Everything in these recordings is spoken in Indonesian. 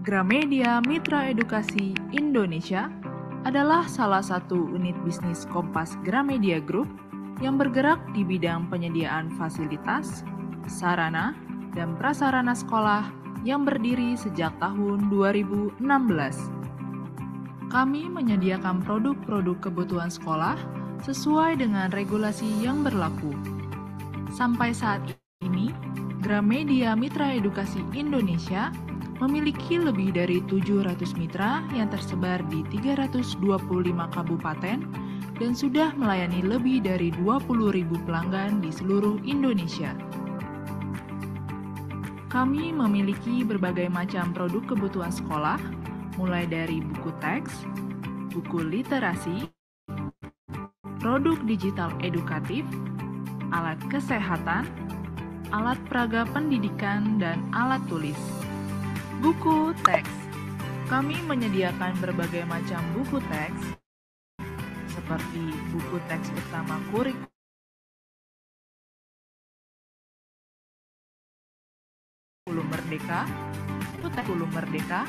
Gramedia Mitra Edukasi Indonesia adalah salah satu unit bisnis Kompas Gramedia Group yang bergerak di bidang penyediaan fasilitas, sarana, dan prasarana sekolah yang berdiri sejak tahun 2016. Kami menyediakan produk-produk kebutuhan sekolah sesuai dengan regulasi yang berlaku. Sampai saat ini, Gramedia Mitra Edukasi Indonesia memiliki lebih dari 700 mitra yang tersebar di 325 kabupaten dan sudah melayani lebih dari 20.000 pelanggan di seluruh Indonesia. Kami memiliki berbagai macam produk kebutuhan sekolah, mulai dari buku teks, buku literasi, produk digital edukatif, alat kesehatan, alat peraga pendidikan, dan alat tulis. Buku teks. Kami menyediakan berbagai macam buku teks, seperti buku teks utama kurikulum Merdeka, Kurikulum Merdeka,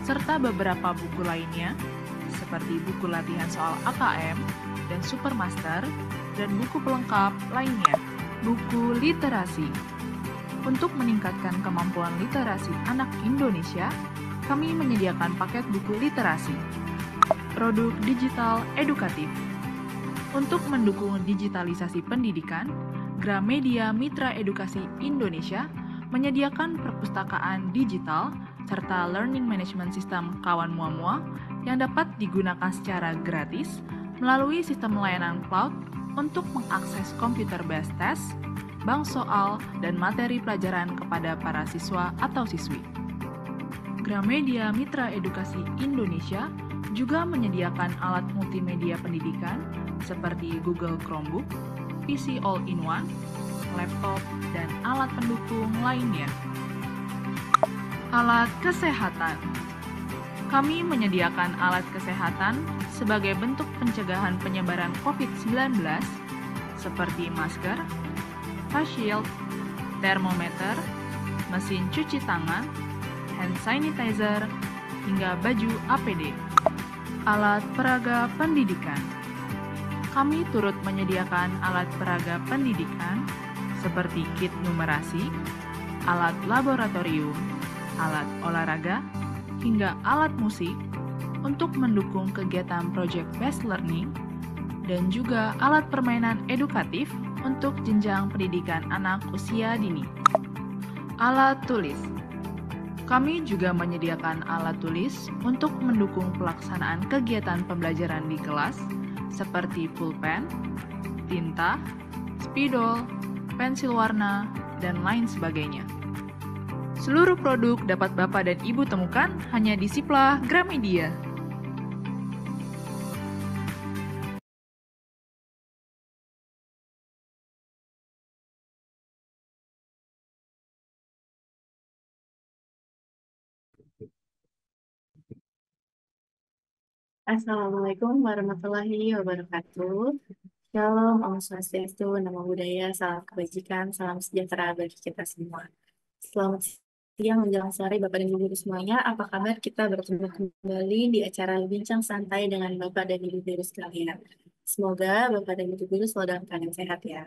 serta beberapa buku lainnya, seperti buku latihan soal AKM dan Supermaster, dan buku pelengkap lainnya. Buku literasi. Untuk meningkatkan kemampuan literasi anak Indonesia, kami menyediakan paket buku literasi. Produk digital edukatif. Untuk mendukung digitalisasi pendidikan, Gramedia Mitra Edukasi Indonesia menyediakan perpustakaan digital serta learning management system kawan mua-mua yang dapat digunakan secara gratis melalui sistem layanan cloud untuk mengakses computer-based test, bank soal, dan materi pelajaran kepada para siswa atau siswi. Gramedia Mitra Edukasi Indonesia juga menyediakan alat multimedia pendidikan seperti Google Chromebook, PC All-in-One, laptop, dan alat pendukung lainnya. Alat kesehatan. Kami menyediakan alat kesehatan sebagai bentuk pencegahan penyebaran COVID-19 seperti masker, face shield, termometer, mesin cuci tangan, hand sanitizer, hingga baju APD. Alat peraga pendidikan. Kami turut menyediakan alat peraga pendidikan seperti kit numerasi, alat laboratorium, alat olahraga, hingga alat musik untuk mendukung kegiatan project-based learning, dan juga alat permainan edukatif untuk jenjang pendidikan anak usia dini. Alat tulis. Kami juga menyediakan alat tulis untuk mendukung pelaksanaan kegiatan pembelajaran di kelas, seperti pulpen, tinta, spidol, pensil warna, dan lain sebagainya. Seluruh produk dapat Bapak dan Ibu temukan hanya di Sipla Gramedia. Assalamualaikum warahmatullahi wabarakatuh. Shalom, Om Swastiastu, Namo Buddhaya, salam kebajikan, salam sejahtera bagi kita semua. Selamat siang menjelang sore Bapak dan Ibu semuanya. Apa kabar? Kita bertemu kembali di acara Bincang Santai dengan Bapak dan Ibu guru sekalian. Semoga Bapak dan Ibu guru selalu dalam keadaan sehat ya.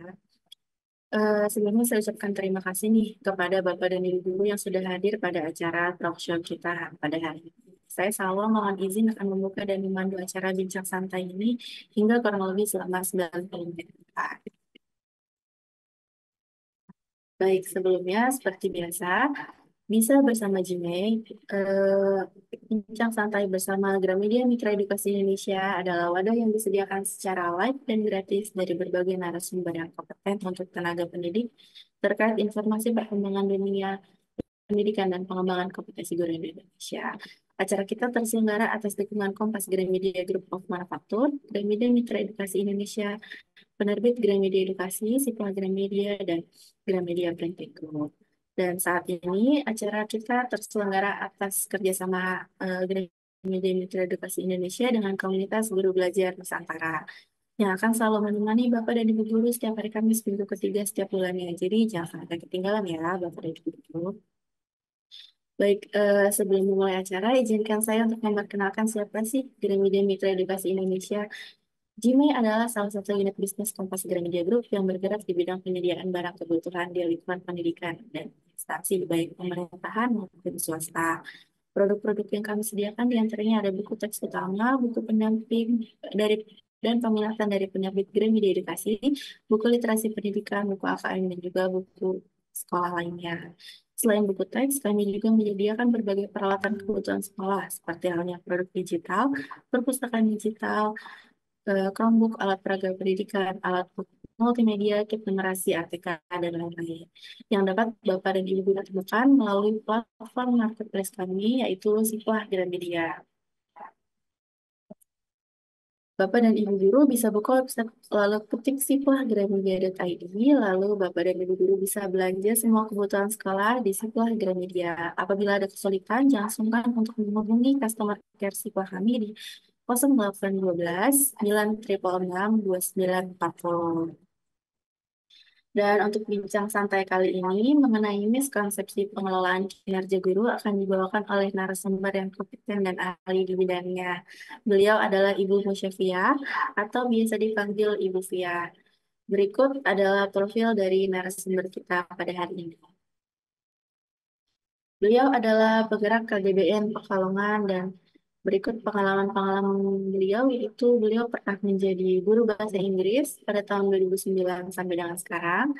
Sebelumnya saya ucapkan terima kasih nih kepada Bapak dan Ibu guru yang sudah hadir pada acara talk show kita pada hari ini. Saya selalu mohon izin akan membuka dan memandu acara bincang santai ini hingga kurang lebih selama 90 menit. Baik, sebelumnya seperti biasa, bisa bersama Jimei, bincang santai bersama Gramedia Mitra Edukasi Indonesia adalah wadah yang disediakan secara live dan gratis dari berbagai narasumber yang kompeten untuk tenaga pendidik terkait informasi perkembangan dunia pendidikan dan pengembangan kompetensi guru di Indonesia. Acara kita terselenggara atas dukungan Kompas Gramedia Group of Manufaktur, Gramedia Mitra Edukasi Indonesia, penerbit Gramedia Edukasi, Sipla Gramedia, dan Gramedia Printing Group. Dan saat ini acara kita terselenggara atas kerjasama Gramedia Mitra Edukasi Indonesia dengan komunitas guru belajar Nusantara yang akan selalu menemani Bapak dan Ibu guru setiap hari Kamis minggu ketiga setiap bulannya. Jadi jangan sampai ketinggalan ya Bapak dan Ibu guru. Baik, sebelum memulai acara, izinkan saya untuk memperkenalkan siapa sih Gramedia Mitra Edukasi Indonesia. Gmail adalah salah satu unit bisnis Kompas Gramedia Group yang bergerak di bidang penyediaan barang kebutuhan di lingkungan pendidikan dan instansi baik pemerintahan maupun swasta. Produk-produk yang kami sediakan diantaranya ada buku teks utama, buku pendamping dari dan peminatan dari penerbit Gramedia Edukasi, buku literasi pendidikan, buku AKM, dan juga buku sekolah lainnya. Selain buku teks, kami juga menyediakan berbagai peralatan kebutuhan sekolah, seperti halnya produk digital, perpustakaan digital, Chromebook, alat peraga pendidikan, alat multimedia, kit numerasi, ATK, dan lain-lain. Yang dapat Bapak dan Ibu temukan melalui platform marketplace kami, yaitu Siplah Gramedia. Bapak dan Ibu guru bisa buka website lalu ketik siplahgramedia.id, lalu Bapak dan Ibu guru bisa belanja semua kebutuhan sekolah di Siplah Gramedia. Apabila ada kesulitan, jangan sungkan untuk menghubungi customer care Siplah kami di 0812 966 2940. Dan untuk bincang santai kali ini mengenai miskonsepsi pengelolaan kinerja guru akan dibawakan oleh narasumber yang kompeten dan ahli di bidangnya. Beliau adalah Ibu Musyafia atau biasa dipanggil Ibu Fia. Berikut adalah profil dari narasumber kita pada hari ini. Beliau adalah penggerak KGBN Pekalongan dan berikut pengalaman-pengalaman beliau yaitu beliau pernah menjadi guru bahasa Inggris pada tahun 2009 sampai dengan sekarang,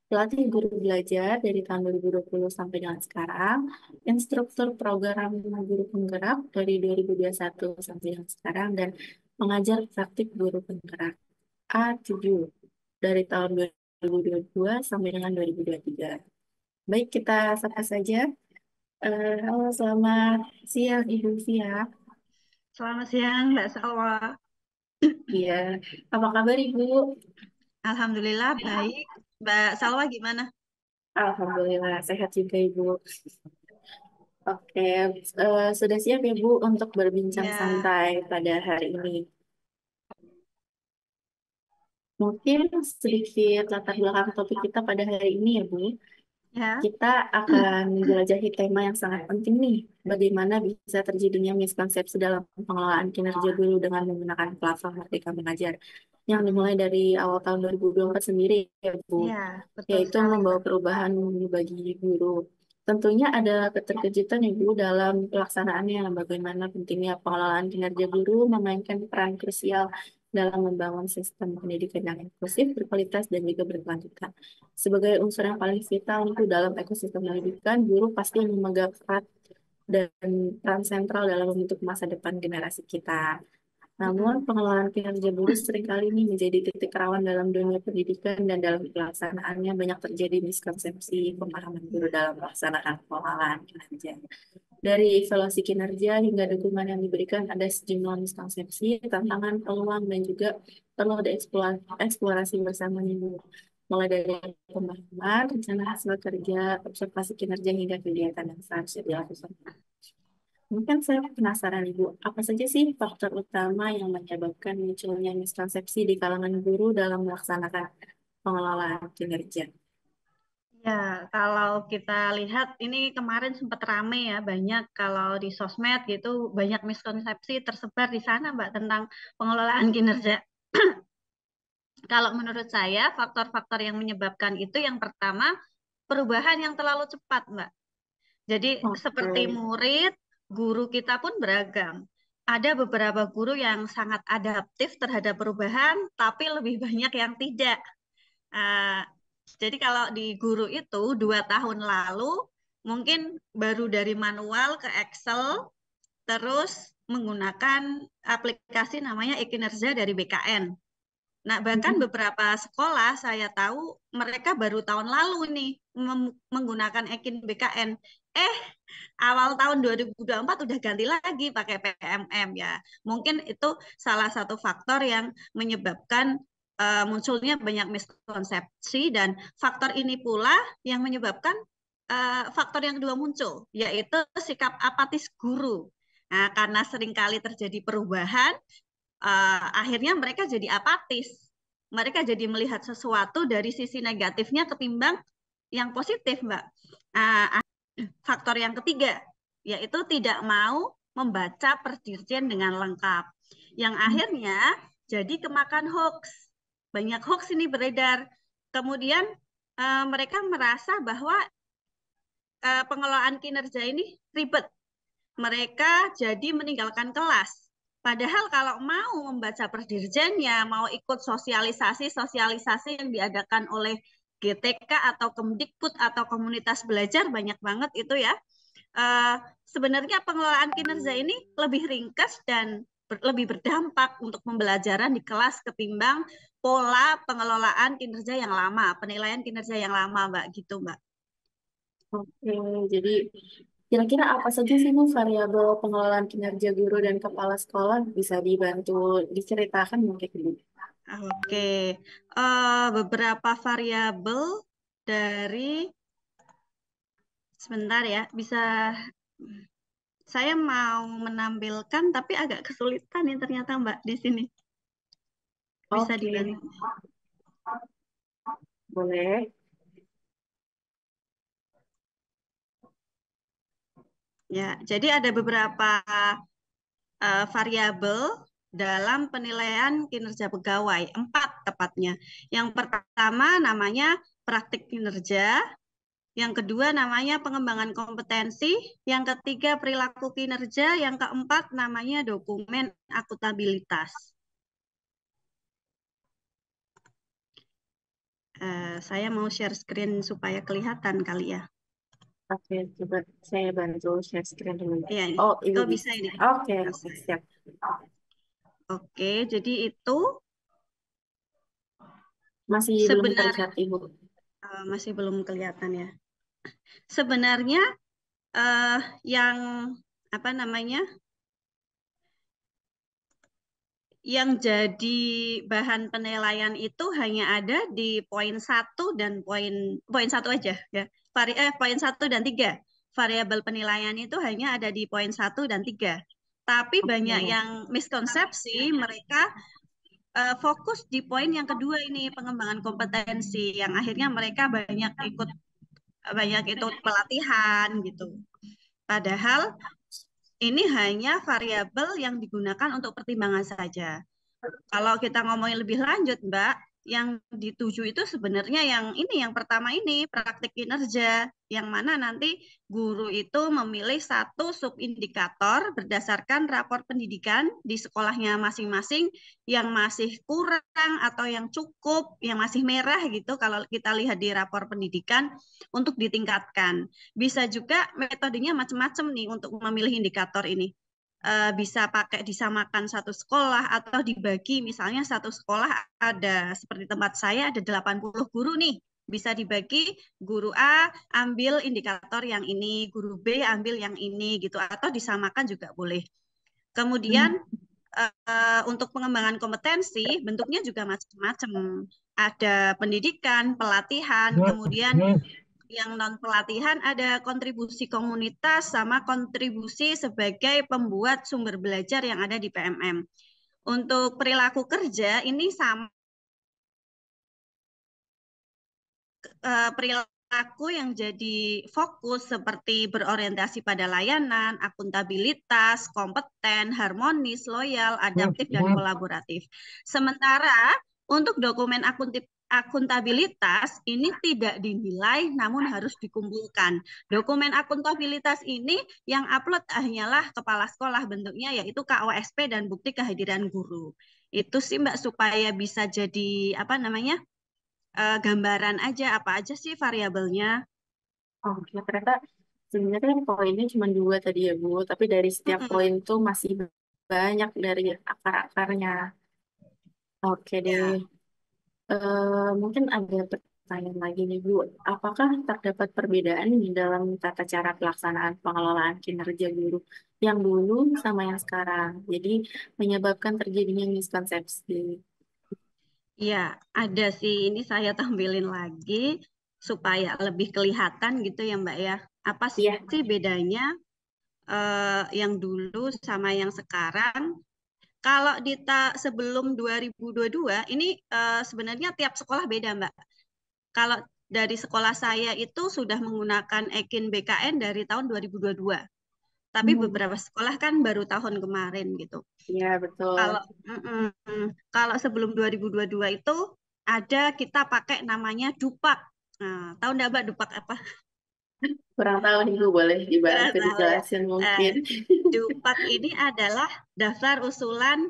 pelatih guru belajar dari tahun 2020 sampai dengan sekarang, instruktur program guru penggerak dari 2021 sampai dengan sekarang, dan pengajar praktik guru penggerak A7 dari tahun 2022 sampai dengan 2023. Baik, kita sapa saja. Halo, selamat siang Ibu Fia. Selamat siang, Mbak Salwa. Iya, apa kabar Ibu? Alhamdulillah baik. Mbak Salwa gimana? Alhamdulillah, sehat juga Ibu. Oke, sudah siap ya Bu untuk berbincang Ya, santai pada hari ini. Mungkin sedikit latar belakang topik kita pada hari ini ya Bu. ya, Kita akan menjelajahi tema yang sangat penting nih. Bagaimana bisa terjadinya miskonsepsi dalam pengelolaan kinerja guru dengan menggunakan platform Merdeka Mengajar. Yang dimulai dari awal tahun 2024 sendiri ya Bu. ya, betul Yaitu sekali, membawa Mbak. perubahan bagi guru. Tentunya ada keterkejutan Ibu dalam pelaksanaannya, bagaimana pentingnya pengelolaan kinerja guru memainkan peran krusial dalam membangun sistem pendidikan yang inklusif, berkualitas, dan juga berkelanjutan. Sebagai unsur yang paling vital itu dalam ekosistem pendidikan, guru pasti memegang peran dan peran sentral dalam membentuk masa depan generasi kita. Namun, Mm-mm. pengelolaan kinerja guru seringkali ini menjadi titik rawan dalam dunia pendidikan dan dalam pelaksanaannya banyak terjadi miskonsepsi pemahaman guru Ya, dalam melaksanakan pengelolaan kinerja. Dari evaluasi kinerja hingga dukungan yang diberikan ada sejumlah miskonsepsi, tantangan, peluang, dan juga perlu ada eksplorasi bersama nih, Bu. Mulai dari pemahaman, rencana hasil kerja, observasi kinerja, hingga kegiatan yang seharusnya dilakukan. Mungkin saya penasaran Ibu, apa saja sih faktor utama yang menyebabkan munculnya miskonsepsi di kalangan guru dalam melaksanakan pengelolaan kinerja? ya, kalau kita lihat ini kemarin sempat rame ya, banyak kalau di sosmed gitu, banyak miskonsepsi tersebar di sana, Mbak, tentang pengelolaan kinerja. Kalau menurut saya, faktor-faktor yang menyebabkan itu yang pertama, perubahan yang terlalu cepat, Mbak. Jadi Oke. seperti murid, guru kita pun beragam. Ada beberapa guru yang sangat adaptif terhadap perubahan, tapi lebih banyak yang tidak. Uh, jadi kalau di guru itu 2 tahun lalu mungkin baru dari manual ke Excel, terus menggunakan aplikasi namanya e-kinerja dari BKN. Nah, bahkan Mhm. beberapa sekolah saya tahu mereka baru tahun lalu nih menggunakan Ekin BKN. Eh, awal tahun 2024 udah ganti lagi pakai PMM ya. Mungkin itu salah satu faktor yang menyebabkan munculnya banyak miskonsepsi dan faktor ini pula yang menyebabkan faktor yang kedua muncul, yaitu sikap apatis guru. Nah, karena seringkali terjadi perubahan, akhirnya mereka jadi apatis. Mereka jadi melihat sesuatu dari sisi negatifnya ketimbang yang positif, Mbak. Uh, faktor yang ketiga, yaitu tidak mau membaca perdirjen dengan lengkap. Yang akhirnya jadi kemakan hoax. Banyak hoax ini beredar. Kemudian mereka merasa bahwa pengelolaan kinerja ini ribet. Mereka jadi meninggalkan kelas. Padahal kalau mau membaca perdirjennya, mau ikut sosialisasi yang diadakan oleh GTK atau Kemdikbud atau komunitas belajar, banyak banget itu ya. Sebenarnya pengelolaan kinerja ini lebih ringkas dan lebih berdampak untuk pembelajaran di kelas ketimbang pola pengelolaan kinerja yang lama, penilaian kinerja yang lama, Mbak, gitu, Mbak. Oke, jadi kira-kira apa saja sih Bu variabel pengelolaan kinerja guru dan kepala sekolah bisa dibantu diceritakan mungkin Bu? Oke, beberapa variabel dari sebentar ya, bisa saya mau menampilkan tapi agak kesulitan nih ternyata Mbak di sini. Bisa Oke, dibantu. boleh. Ya, jadi ada beberapa variabel dalam penilaian kinerja pegawai, 4 tepatnya. Yang pertama namanya praktik kinerja, yang kedua namanya pengembangan kompetensi, yang ketiga perilaku kinerja, yang keempat namanya dokumen akuntabilitas. Saya mau share screen supaya kelihatan kali ya. Oke, coba saya bantu share screen dulu. Iya, ini. Oh, ini Oh, bisa. bisa ini. Oke, Bisa. siap. Oke, jadi itu Masih belum sebenarnya terlihat Ibu. masih belum kelihatan ya. Sebenarnya yang apa namanya? Yang jadi bahan penilaian itu hanya ada di poin 1 dan poin 1 aja ya. Poin 1 dan 3. Variabel penilaian itu hanya ada di poin 1 dan 3. Tapi banyak Oke. yang miskonsepsi, mereka fokus di poin yang kedua ini, pengembangan kompetensi, yang akhirnya mereka banyak ikut pelatihan gitu. Padahal ini hanya variabel yang digunakan untuk pertimbangan saja. Kalau kita ngomongin lebih lanjut, Mbak, yang dituju itu sebenarnya yang pertama ini, praktik kinerja, yang mana nanti guru itu memilih satu subindikator berdasarkan rapor pendidikan di sekolahnya masing-masing yang masih kurang atau yang cukup, yang masih merah gitu kalau kita lihat di rapor pendidikan untuk ditingkatkan. Bisa juga metodenya macam-macam nih untuk memilih indikator ini. Bisa pakai disamakan satu sekolah atau dibagi, misalnya satu sekolah ada seperti tempat saya ada 80 guru nih, bisa dibagi guru A ambil indikator yang ini, guru B ambil yang ini gitu, atau disamakan juga boleh. Kemudian untuk pengembangan kompetensi bentuknya juga macam-macam, ada pendidikan, pelatihan, kemudian yang non pelatihan ada kontribusi komunitas sama kontribusi sebagai pembuat sumber belajar yang ada di PMM. Untuk perilaku kerja ini sama perilaku yang jadi fokus seperti berorientasi pada layanan, akuntabilitas, kompeten, harmonis, loyal, adaptif, dan kolaboratif. Sementara untuk dokumen akuntabilitas ini tidak dinilai namun harus dikumpulkan. Dokumen akuntabilitas ini yang upload hanyalah kepala sekolah, bentuknya yaitu KOSP dan bukti kehadiran guru. Itu sih Mbak supaya bisa jadi apa namanya? Gambaran aja apa aja sih variabelnya. Oke, ternyata sebenarnya kan poinnya cuma 2 tadi ya Bu, tapi dari setiap Mm-mm. poin tuh masih banyak dari akar-akarnya. Oke deh. Ya. Mungkin ada pertanyaan lagi nih Bu. Apakah terdapat perbedaan nih dalam tata cara pelaksanaan pengelolaan kinerja guru yang dulu sama yang sekarang? Jadi menyebabkan terjadinya miskonsepsi. Iya, ada sih. Ini saya tampilin lagi supaya lebih kelihatan gitu ya Mbak ya. Apa Iya. sih bedanya yang dulu sama yang sekarang? Kalau di sebelum 2022, ini sebenarnya tiap sekolah beda Mbak. Kalau dari sekolah saya itu sudah menggunakan Ekin BKN dari tahun 2022. Tapi beberapa sekolah kan baru tahun kemarin gitu. Iya, betul. Kalau kalau sebelum 2022 itu ada kita pakai namanya Dupak. Nah, tahu nggak Mbak Dupak apa? Kurang tahu nih, Bu, boleh Kurang dibantu tahu ya. dijelasin Eh, mungkin. Dupak ini adalah daftar usulan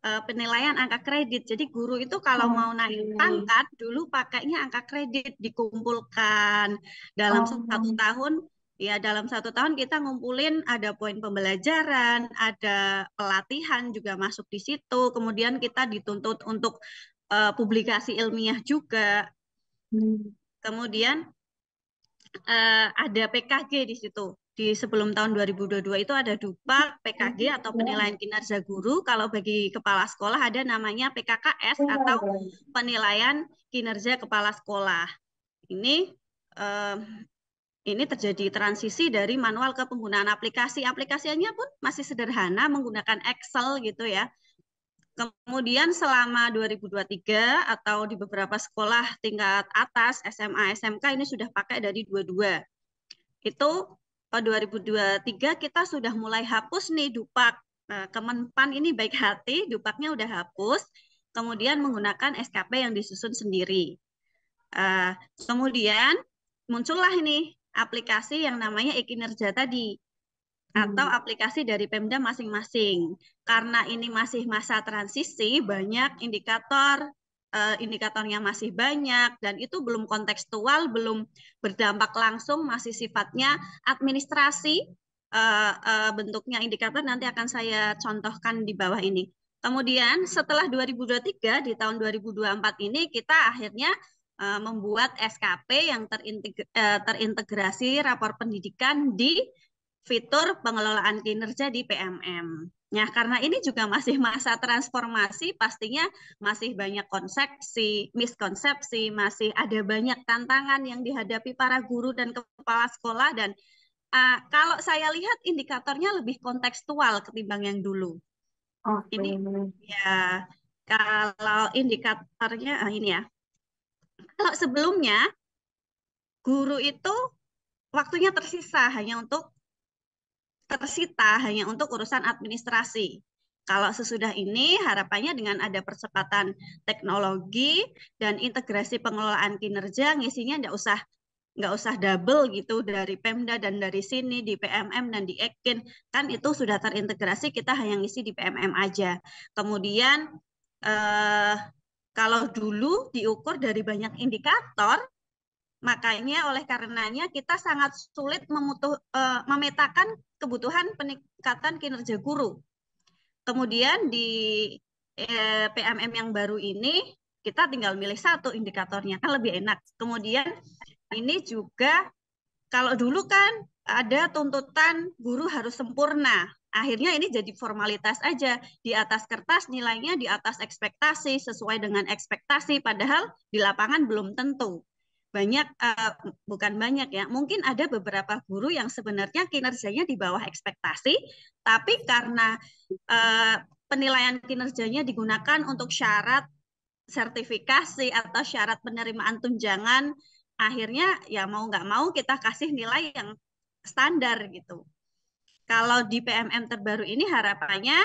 penilaian angka kredit. Jadi guru itu kalau mau naik Oke. pangkat dulu pakainya angka kredit dikumpulkan dalam satu Oh. tahun. Ya, dalam satu tahun kita ngumpulin ada poin pembelajaran, ada pelatihan juga masuk di situ. Kemudian kita dituntut untuk publikasi ilmiah juga. Hmm. Kemudian ada PKG di situ. Di sebelum tahun 2022 itu ada Dupak, PKG atau penilaian kinerja guru. Kalau bagi kepala sekolah ada namanya PKKS atau penilaian kinerja kepala sekolah. Ini eh, ini terjadi transisi dari manual ke penggunaan aplikasi. Aplikasinya pun masih sederhana menggunakan Excel gitu ya. Kemudian selama 2023 atau di beberapa sekolah tingkat atas SMA, SMK ini sudah pakai dari 22. Itu 2023 kita sudah mulai hapus nih Dupak. Kemenpan ini baik hati, Dupaknya udah hapus, kemudian menggunakan SKP yang disusun sendiri. Kemudian muncullah ini aplikasi yang namanya e-kinerja tadi atau aplikasi dari Pemda masing-masing. Karena ini masih masa transisi, banyak indikatornya masih banyak dan itu belum kontekstual, belum berdampak langsung, masih sifatnya administrasi. Bentuknya indikator nanti akan saya contohkan di bawah ini. Kemudian setelah 2023 di tahun 2024 ini kita akhirnya membuat SKP yang terintegrasi rapor pendidikan di fitur pengelolaan kinerja di PMM. Nah, karena ini juga masih masa transformasi, pastinya masih banyak miskonsepsi, masih ada banyak tantangan yang dihadapi para guru dan kepala sekolah. Dan kalau saya lihat indikatornya lebih kontekstual ketimbang yang dulu. Oke. Ini ya, kalau indikatornya ini ya. Kalau sebelumnya guru itu waktunya tersita hanya untuk urusan administrasi. Kalau sesudah ini harapannya dengan ada percepatan teknologi dan integrasi pengelolaan kinerja, ngisinya nggak usah double gitu dari Pemda dan dari sini di PMM dan di Ekin, kan itu sudah terintegrasi, kita hanya ngisi di PMM aja. Kemudian kalau dulu diukur dari banyak indikator, makanya oleh karenanya kita sangat sulit memetakan kebutuhan peningkatan kinerja guru. Kemudian di PMM yang baru ini kita tinggal milih satu indikatornya, kan lebih enak. Kemudian ini juga kalau dulu kan ada tuntutan guru harus sempurna. Akhirnya ini jadi formalitas aja. Di atas kertas nilainya di atas ekspektasi, sesuai dengan ekspektasi, padahal di lapangan belum tentu. Bukan banyak ya, mungkin ada beberapa guru yang sebenarnya kinerjanya di bawah ekspektasi, tapi karena penilaian kinerjanya digunakan untuk syarat sertifikasi atau syarat penerimaan tunjangan, akhirnya ya mau nggak mau kita kasih nilai yang standar gitu. Kalau di PMM terbaru ini harapannya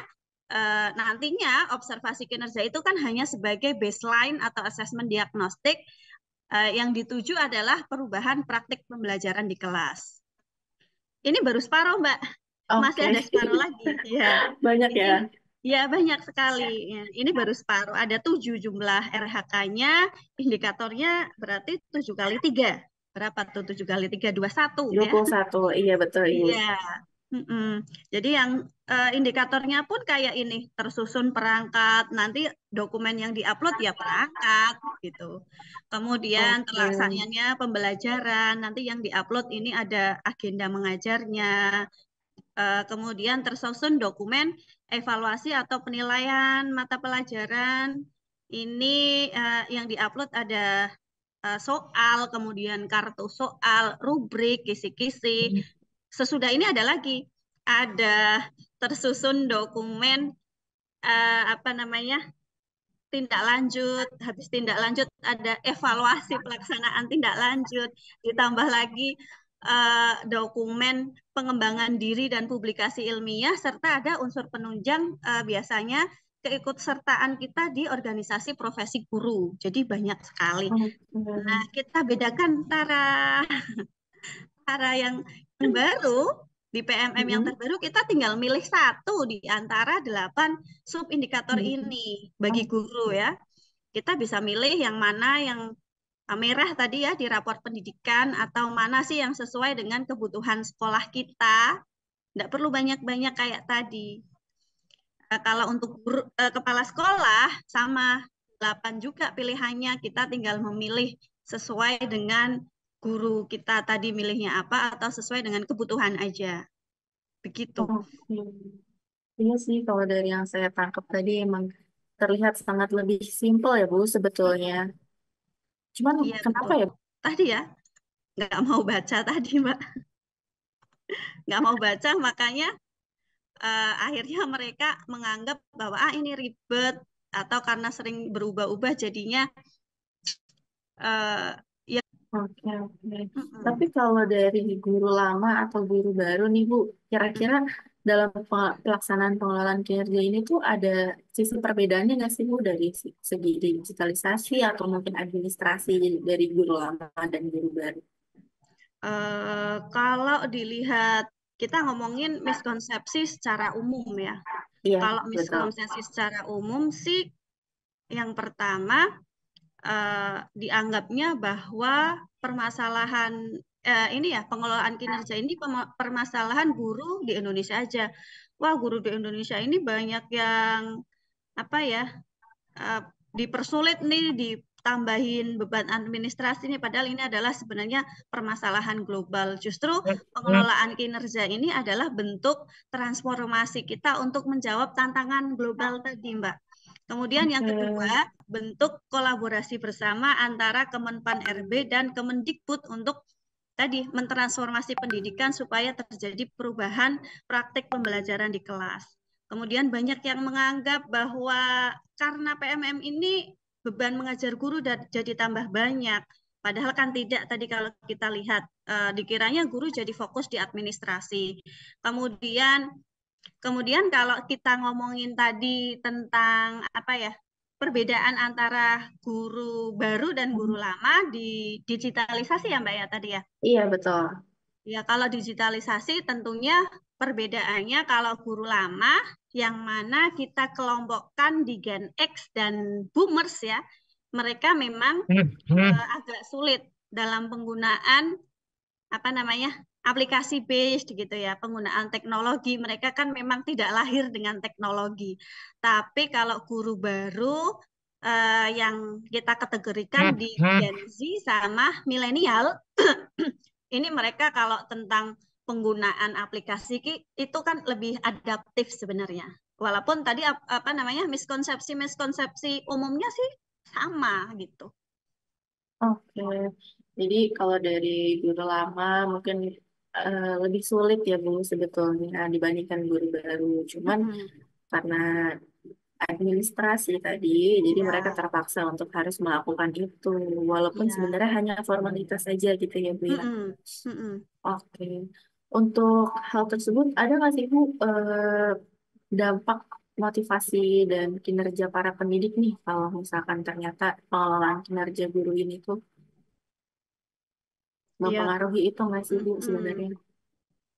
nantinya observasi kinerja itu kan hanya sebagai baseline atau asesmen diagnostik, yang dituju adalah perubahan praktik pembelajaran di kelas. Ini baru separuh, Mbak. Masih Oke. ada separuh lagi. Ya, Banyak ini ya. ya banyak sekali. Ya, ini baru separuh. Ada 7 jumlah RH-nya, indikatornya berarti 7 kali 3. Berapa tuh 7 kali 3? 21 ya. 21. Iya, betul ini. Iya. Jadi yang indikatornya pun kayak ini, tersusun perangkat, nanti dokumen yang diupload ya perangkat gitu. Kemudian Oke. terlaksananya pembelajaran, nanti yang diupload ini ada agenda mengajarnya. Kemudian tersusun dokumen evaluasi atau penilaian mata pelajaran. Ini yang diupload ada soal, kemudian kartu soal, rubrik, kisi-kisi. Sesudah ini ada lagi, ada tersusun dokumen apa namanya, tindak lanjut, habis tindak lanjut ada evaluasi pelaksanaan tindak lanjut, ditambah lagi dokumen pengembangan diri dan publikasi ilmiah, serta ada unsur penunjang biasanya keikutsertaan kita di organisasi profesi guru. Jadi banyak sekali. Nah, kita bedakan antara yang baru di PMM yang terbaru, kita tinggal milih satu di antara 8 subindikator ini bagi guru ya. Kita bisa milih yang mana yang merah tadi ya di rapor pendidikan, atau mana sih yang sesuai dengan kebutuhan sekolah kita. Nggak perlu banyak-banyak kayak tadi. Kalau untuk kepala sekolah sama 8 juga pilihannya, kita tinggal memilih sesuai dengan guru kita tadi milihnya apa, atau sesuai dengan kebutuhan aja. Begitu. Iya sih, kalau dari yang saya tangkap tadi emang terlihat sangat lebih simpel ya Bu sebetulnya. Cuman Iya, kenapa betul. ya? Tadi ya, nggak mau baca tadi, Mbak. Nggak mau baca, makanya akhirnya mereka menganggap bahwa ini ribet, atau karena sering berubah-ubah jadinya ya. Oke. Tapi kalau dari guru lama atau guru baru nih Bu, kira-kira dalam pelaksanaan pengelolaan kinerja ini tuh ada sisi perbedaannya nggak sih Bu dari segi digitalisasi atau mungkin administrasi dari guru lama dan guru baru? Kalau dilihat, kita ngomongin miskonsepsi secara umum ya. Iya, Kalau betul. miskonsepsi secara umum sih, yang pertama dianggapnya bahwa permasalahan ini ya, pengelolaan kinerja ini permasalahan guru di Indonesia aja. Wah, guru di Indonesia ini banyak yang apa ya, dipersulit nih, ditambahin beban administrasi nih, padahal ini adalah sebenarnya permasalahan global. Justru pengelolaan kinerja ini adalah bentuk transformasi kita untuk menjawab tantangan global tadi, Mbak. Kemudian yang kedua, bentuk kolaborasi bersama antara Kemenpan RB dan Kemendikbud untuk tadi mentransformasi pendidikan supaya terjadi perubahan praktik pembelajaran di kelas. Kemudian banyak yang menganggap bahwa karena PMM ini beban mengajar guru jadi tambah banyak. Padahal kan tidak, tadi kalau kita lihat dikiranya guru jadi fokus di administrasi. Kemudian kalau kita ngomongin tadi tentang apa ya, perbedaan antara guru baru dan guru lama di digitalisasi ya Mbak ya tadi ya. Iya, betul. Ya, kalau digitalisasi tentunya perbedaannya, kalau guru lama yang mana kita kelompokkan di Gen X dan Boomers ya, mereka memang agak sulit dalam penggunaan apa namanya, aplikasi based gitu ya, penggunaan teknologi. Mereka kan memang tidak lahir dengan teknologi. Tapi kalau guru baru yang kita kategorikan di Gen Z sama milenial, ini mereka kalau tentang penggunaan aplikasi itu kan lebih adaptif sebenarnya. Walaupun tadi apa namanya, miskonsepsi umumnya sih sama gitu. Oke, jadi kalau dari guru lama mungkin lebih sulit ya Bu sebetulnya dibandingkan guru baru. Cuman karena administrasi tadi, jadi mereka Ya, terpaksa untuk harus melakukan itu, walaupun ya. sebenarnya hanya formalitas saja gitu ya Bu ya. Mm-mm, mm-mm. Oke, untuk hal tersebut ada nggak sih Bu dampak motivasi dan kinerja para pendidik nih kalau misalkan ternyata pengelolaan kinerja guru ini tuh Ya, mempengaruhi itu nggak sih Bu sebenarnya? mm-mm.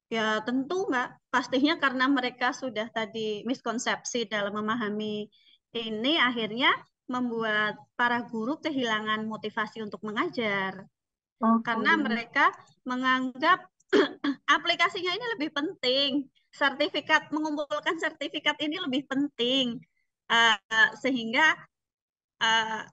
Ya tentu Mbak, pastinya karena mereka sudah tadi miskonsepsi dalam memahami ini, akhirnya membuat para guru kehilangan motivasi untuk mengajar. Karena Oke. mereka menganggap aplikasinya ini lebih penting, mengumpulkan sertifikat ini lebih penting. Sehingga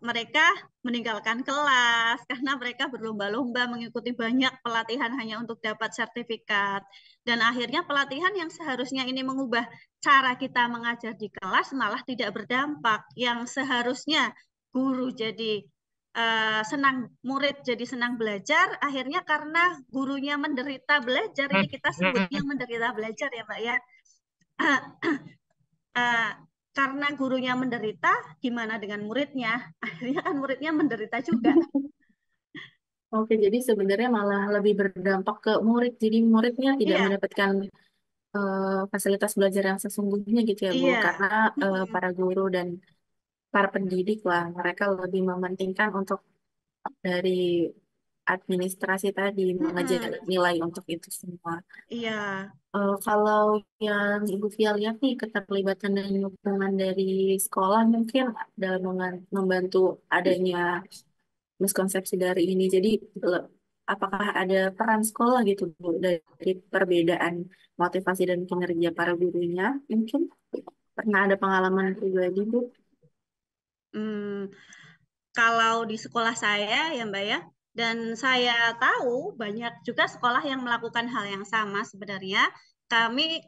mereka meninggalkan kelas karena mereka berlomba-lomba mengikuti banyak pelatihan hanya untuk dapat sertifikat. Dan akhirnya pelatihan yang seharusnya ini mengubah cara kita mengajar di kelas malah tidak berdampak. Yang seharusnya guru jadi senang, murid jadi senang belajar, akhirnya karena gurunya menderita belajar, ini kita sebutnya menderita belajar ya Mbak ya. karena gurunya menderita, gimana dengan muridnya? Akhirnya kan muridnya menderita juga. Oke, jadi sebenarnya malah lebih berdampak ke murid. Jadi muridnya tidak Iya, mendapatkan fasilitas belajar yang sesungguhnya gitu ya, Bu. iya. Karena para guru dan para pendidik lah, mereka lebih mementingkan untuk dari administrasi tadi mengejar Mm-mm. nilai untuk itu semua. Iya. Kalau yang Ibu Fia lihat nih keterlibatan dan dukungan dari sekolah mungkin dalam membantu adanya miskonsepsi dari ini. Jadi apakah ada peran sekolah gitu Bu dari perbedaan motivasi dan kinerja para gurunya? Mungkin pernah ada pengalaman pribadi Bu? Hmm, kalau di sekolah saya ya Mbak ya, dan saya tahu banyak juga sekolah yang melakukan hal yang sama sebenarnya. Kami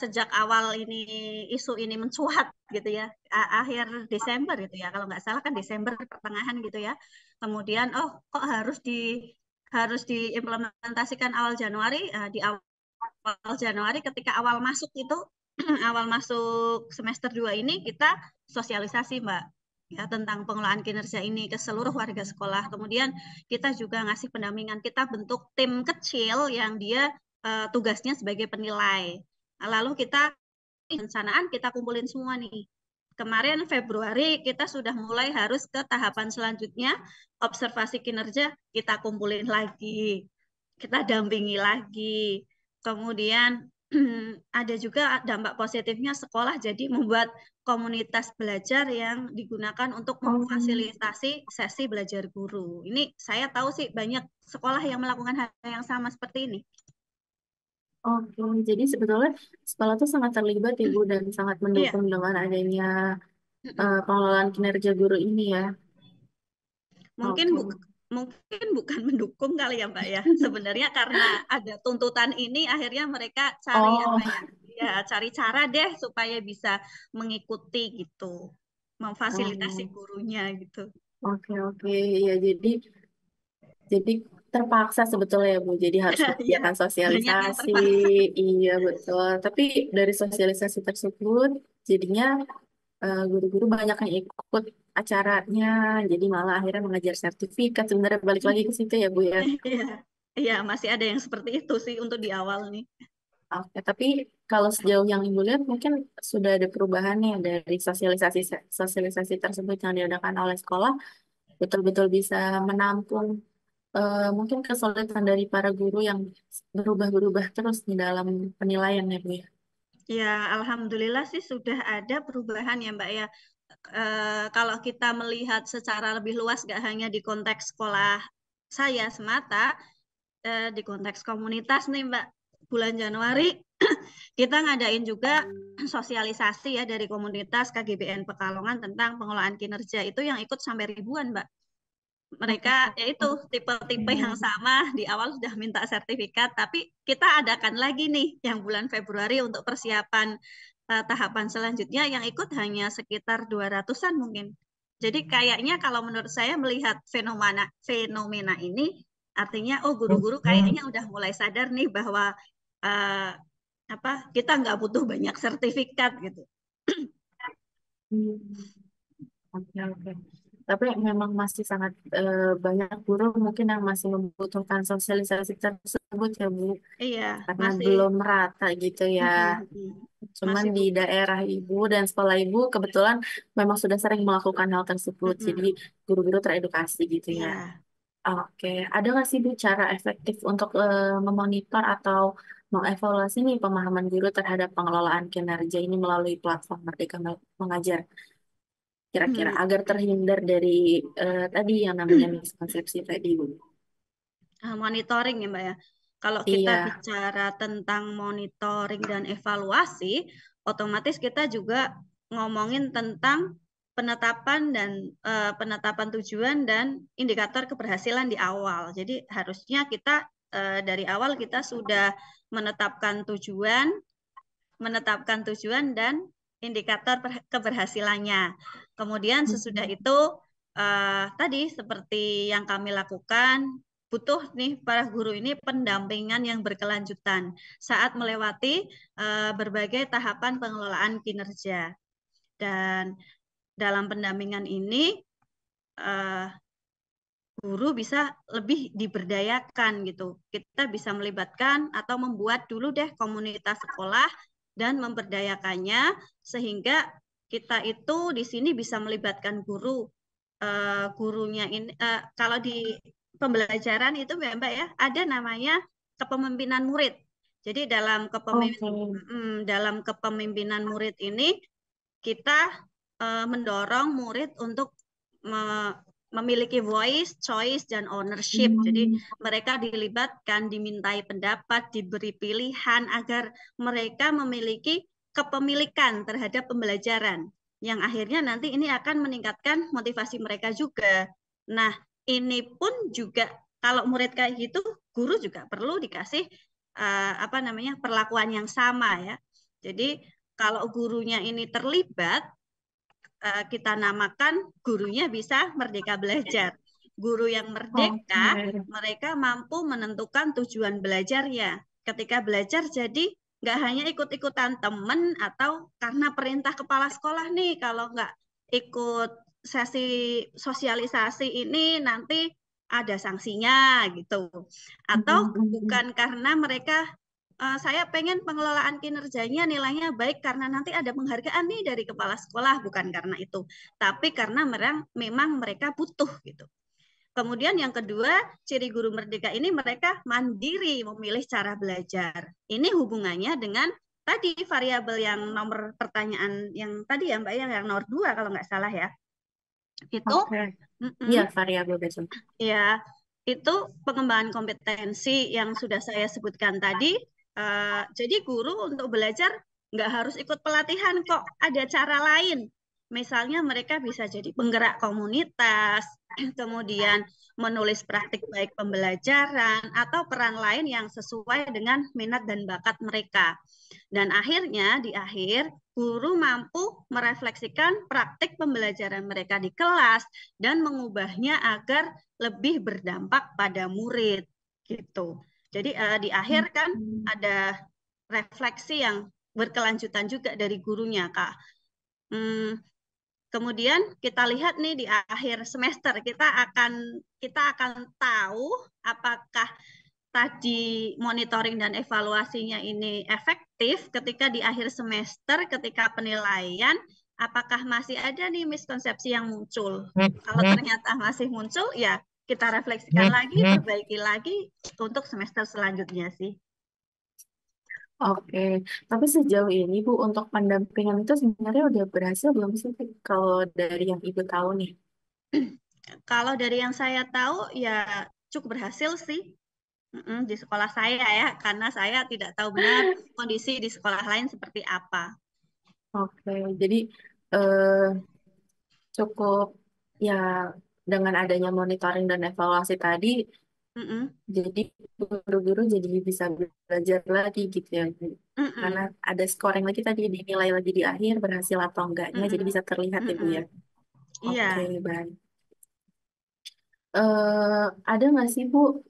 sejak awal ini isu ini mencuat gitu ya, akhir Desember gitu ya, kalau nggak salah kan Desember pertengahan gitu ya. Kemudian oh kok harus diimplementasikan awal Januari, di awal Januari ketika awal masuk itu awal masuk semester 2 ini kita sosialisasi Mbak ya tentang pengelolaan kinerja ini ke seluruh warga sekolah. Kemudian kita juga ngasih pendampingan, kita bentuk tim kecil yang dia tugasnya sebagai penilai. Nah, lalu kita perencanaan kita kumpulin semua nih. Kemarin Februari kita sudah mulai harus ke tahapan selanjutnya, observasi kinerja kita kumpulin lagi, kita dampingi lagi. Kemudian ada juga dampak positifnya sekolah jadi membuat komunitas belajar yang digunakan untuk Oh, memfasilitasi sesi belajar guru. Ini saya tahu sih banyak sekolah yang melakukan hal yang sama seperti ini. oke. Jadi sebetulnya sekolah itu sangat terlibat Ibu dan sangat Iya. mendukung dengan adanya pengelolaan kinerja guru ini ya. Mungkin Oke. mungkin bukan mendukung kali ya Mbak ya. Sebenarnya karena ada tuntutan ini akhirnya mereka cari Oh, apa ya? Ya, cari cara deh supaya bisa mengikuti gitu. Memfasilitasi oh, gurunya gitu. oke oke. Ya jadi terpaksa sebetulnya ya Bu. Jadi harus Iya, menyediakan banyak yang sosialisasi. terpaksa. Iya betul. Tapi dari sosialisasi tersebut jadinya guru-guru banyak yang ikut acaranya. Jadi malah akhirnya mengajar sertifikat. Sebenarnya balik lagi ke situ ya Bu ya. Iya. Iya, masih ada yang seperti itu sih untuk di awal nih. Oke, tapi kalau sejauh yang Ibu lihat mungkin sudah ada perubahan nih dari sosialisasi sosialisasi tersebut yang diadakan oleh sekolah betul-betul bisa menampung mungkin kesulitan dari para guru yang berubah-berubah terus di dalam penilaian ya Bu ya. Ya, alhamdulillah sih sudah ada perubahan ya Mbak ya. Kalau kita melihat secara lebih luas, gak hanya di konteks sekolah saya semata, di konteks komunitas nih Mbak. Bulan Januari kita ngadain juga sosialisasi ya dari komunitas KGBN Pekalongan tentang pengelolaan kinerja itu yang ikut sampai ribuan Mbak. Mereka yaitu tipe-tipe yang sama di awal sudah minta sertifikat, tapi kita adakan lagi nih yang bulan Februari untuk persiapan tahapan selanjutnya yang ikut hanya sekitar 200-an mungkin. Jadi kayaknya kalau menurut saya melihat fenomena fenomena ini artinya oh guru-guru kayaknya udah mulai sadar nih bahwa uh, apa kita nggak butuh banyak sertifikat gitu. Hmm. Oke, oke. Tapi memang masih sangat banyak guru mungkin yang masih membutuhkan sosialisasi tersebut ya Bu, Iya, karena masih belum merata gitu ya. Cuman masih di butuh. daerah Ibu dan sekolah Ibu kebetulan memang sudah sering melakukan hal tersebut. Jadi guru-guru teredukasi gitu ya. Iya. Oke, ada nggak sih Bu cara efektif untuk memonitor atau mengevaluasi nih pemahaman guru terhadap pengelolaan kinerja ini melalui platform Merdeka Mengajar? Kira-kira agar terhindar dari tadi yang namanya miskonsepsi tadi, Bu. Monitoring ya Mbak ya. Kalau kita Iya. bicara tentang monitoring dan evaluasi, otomatis kita juga ngomongin tentang penetapan dan penetapan tujuan dan indikator keberhasilan di awal. Jadi harusnya kita dari awal kita sudah menetapkan tujuan dan indikator keberhasilannya. Kemudian sesudah itu tadi seperti yang kami lakukan, butuh nih para guru ini pendampingan yang berkelanjutan saat melewati berbagai tahapan pengelolaan kinerja. Dan dalam pendampingan ini guru bisa lebih diberdayakan gitu. Kita bisa melibatkan atau membuat dulu deh komunitas sekolah dan memberdayakannya sehingga kita itu di sini bisa melibatkan guru. Gurunya ini kalau di pembelajaran itu Mbak ya ada namanya kepemimpinan murid. Jadi dalam kepemimpinan murid ini kita mendorong murid untuk memiliki voice, choice, dan ownership. Jadi mereka dilibatkan, dimintai pendapat, diberi pilihan agar mereka memiliki kepemilikan terhadap pembelajaran. Yang akhirnya nanti ini akan meningkatkan motivasi mereka juga. Nah, ini pun juga kalau murid kayak gitu, guru juga perlu dikasih perlakuan yang sama ya. Jadi kalau gurunya ini terlibat, kita namakan gurunya bisa merdeka belajar. Guru yang merdeka, mereka mampu menentukan tujuan belajarnya. Ketika belajar jadi nggak hanya ikut-ikutan teman atau karena perintah kepala sekolah nih, kalau nggak ikut sesi sosialisasi ini nanti ada sanksinya gitu. Atau bukan karena mereka saya pengen pengelolaan kinerjanya nilainya baik karena nanti ada penghargaan nih dari kepala sekolah, bukan karena itu, tapi karena memang mereka butuh gitu. Kemudian yang kedua, ciri guru merdeka ini mereka mandiri memilih cara belajar. Ini hubungannya dengan tadi variabel yang nomor pertanyaan yang tadi ya Mbak yang nomor 2 kalau nggak salah ya. Itu Iya, variabel besok. ya, itu pengembangan kompetensi yang sudah saya sebutkan tadi. Jadi guru untuk belajar nggak harus ikut pelatihan kok, ada cara lain. Misalnya mereka bisa jadi penggerak komunitas, kemudian menulis praktik baik pembelajaran, atau peran lain yang sesuai dengan minat dan bakat mereka. Dan akhirnya di akhir, guru mampu merefleksikan praktik pembelajaran mereka di kelas dan mengubahnya agar lebih berdampak pada murid gitu. Jadi di akhir kan ada refleksi yang berkelanjutan juga dari gurunya, Kak. Kemudian kita lihat nih di akhir semester kita akan tahu apakah tadi monitoring dan evaluasinya ini efektif ketika di akhir semester ketika penilaian apakah masih ada nih miskonsepsi yang muncul. Kalau ternyata masih muncul ya kita refleksikan lagi, perbaiki lagi untuk semester selanjutnya sih. Oke, tapi sejauh ini Bu, untuk pendampingan itu sebenarnya udah berhasil belum sih kalau dari yang Ibu tahu nih? Kalau dari yang saya tahu ya cukup berhasil sih di sekolah saya ya, karena saya tidak tahu benar kondisi di sekolah lain seperti apa. Oke, jadi eh, cukup ya dengan adanya monitoring dan evaluasi tadi, jadi guru-guru jadi bisa belajar lagi gitu ya. Karena ada scoring lagi tadi, dinilai lagi di akhir berhasil atau enggaknya, jadi bisa terlihat ya Bu ya. Iya. Oke, baik. Ada nggak sih Bu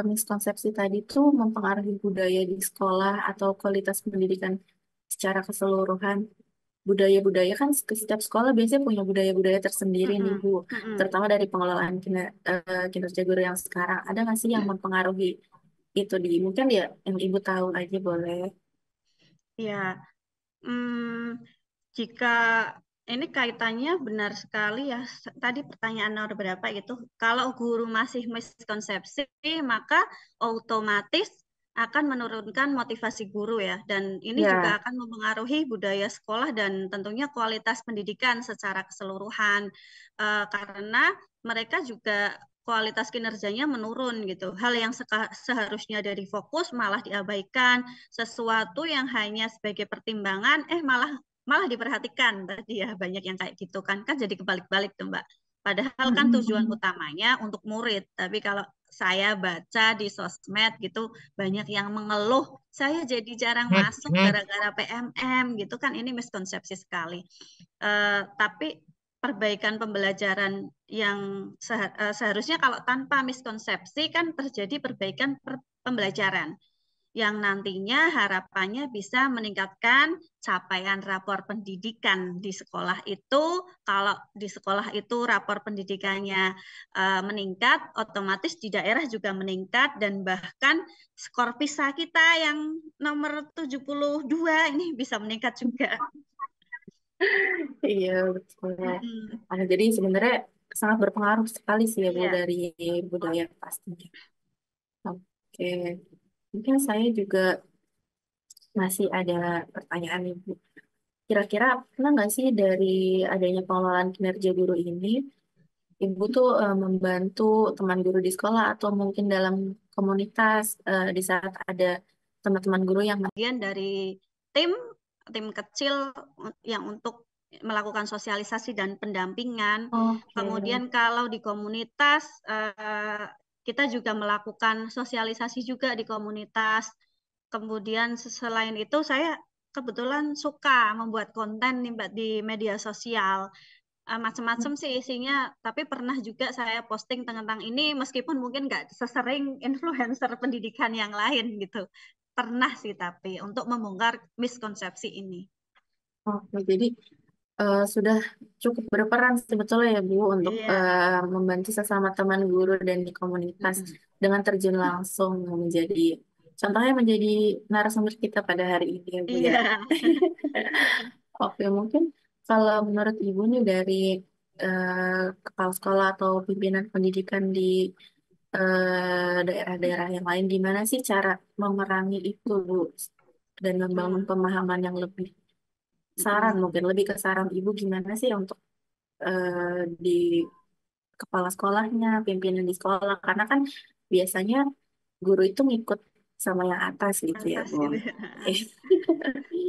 miskonsepsi tadi tuh mempengaruhi budaya di sekolah atau kualitas pendidikan secara keseluruhan? Budaya-budaya kan setiap sekolah biasanya punya budaya-budaya tersendiri nih Bu, terutama dari pengelolaan kinerja guru yang sekarang. Ada nggak sih yang mempengaruhi itu di mungkin ya yang Ibu tahu aja boleh. Ya, jika ini kaitannya benar sekali ya. Tadi pertanyaan nomor berapa itu? Kalau guru masih miskonsepsi, maka otomatis akan menurunkan motivasi guru ya. Dan ini juga akan mempengaruhi budaya sekolah dan tentunya kualitas pendidikan secara keseluruhan. Karena mereka juga kualitas kinerjanya menurun gitu. Hal yang seharusnya dari fokus malah diabaikan, sesuatu yang hanya sebagai pertimbangan malah diperhatikan tadi ya, banyak yang kayak gitu kan jadi kebalik-balik tuh Mbak. Padahal kan tujuan utamanya untuk murid, tapi kalau saya baca di sosmed gitu banyak yang mengeluh saya jadi jarang masuk gara-gara PMM gitu kan, ini miskonsepsi sekali. Tapi perbaikan pembelajaran yang seharusnya kalau tanpa miskonsepsi kan terjadi perbaikan pembelajaran. yang nantinya harapannya bisa meningkatkan capaian rapor pendidikan di sekolah itu. Kalau di sekolah itu rapor pendidikannya meningkat, otomatis di daerah juga meningkat, dan bahkan skor PISA kita yang nomor 72 ini bisa meningkat juga. Iya, betul. Mm-mm. Jadi sebenarnya sangat berpengaruh sekali sih ya Bu Iya. dari budaya pastinya. Oke, mungkin saya juga masih ada pertanyaan nih Bu. Kira-kira pernah nggak sih dari adanya pengelolaan kinerja guru ini, Ibu tuh membantu teman guru di sekolah atau mungkin dalam komunitas di saat ada teman-teman guru yang Bagian dari tim tim kecil yang untuk melakukan sosialisasi dan pendampingan. oke. Kemudian kalau di komunitas kita juga melakukan sosialisasi juga di komunitas. Kemudian selain itu saya kebetulan suka membuat konten nih Mbak di media sosial. Macam-macam sih isinya, tapi pernah juga saya posting tentang ini meskipun mungkin nggak sesering influencer pendidikan yang lain gitu. Pernah sih tapi untuk membongkar miskonsepsi ini. Oke, jadi sudah cukup berperan sebetulnya ya Bu untuk Iya. membantu sesama teman guru dan di komunitas Mm-mm. dengan terjun langsung menjadi contohnya menjadi narasumber kita pada hari ini ya Bu ya. Iya. Oke, mungkin kalau menurut Ibu nih dari kepala sekolah atau pimpinan pendidikan di daerah-daerah yang lain, gimana sih cara memerangi itu Bu dan membangun Mm. pemahaman yang lebih saran Mm-mm. mungkin lebih ke saran Ibu gimana sih untuk di kepala sekolahnya, pimpinan di sekolah, karena kan biasanya guru itu ngikut sama yang atas gitu ya, Atas Bu. gitu.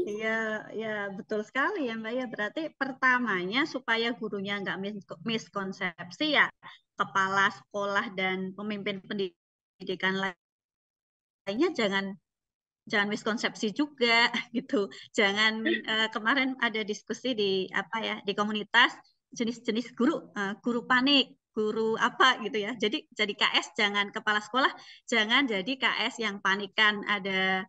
Iya, ya betul sekali ya Mbak ya. Berarti pertamanya supaya gurunya nggak miskonsepsi ya, kepala sekolah dan pemimpin pendidikan lainnya jangan miskonsepsi juga gitu. Jangan kemarin ada diskusi di apa ya di komunitas jenis-jenis guru, guru panik, guru apa gitu ya. Jadi KS jangan kepala sekolah, jangan jadi KS yang panikan. Ada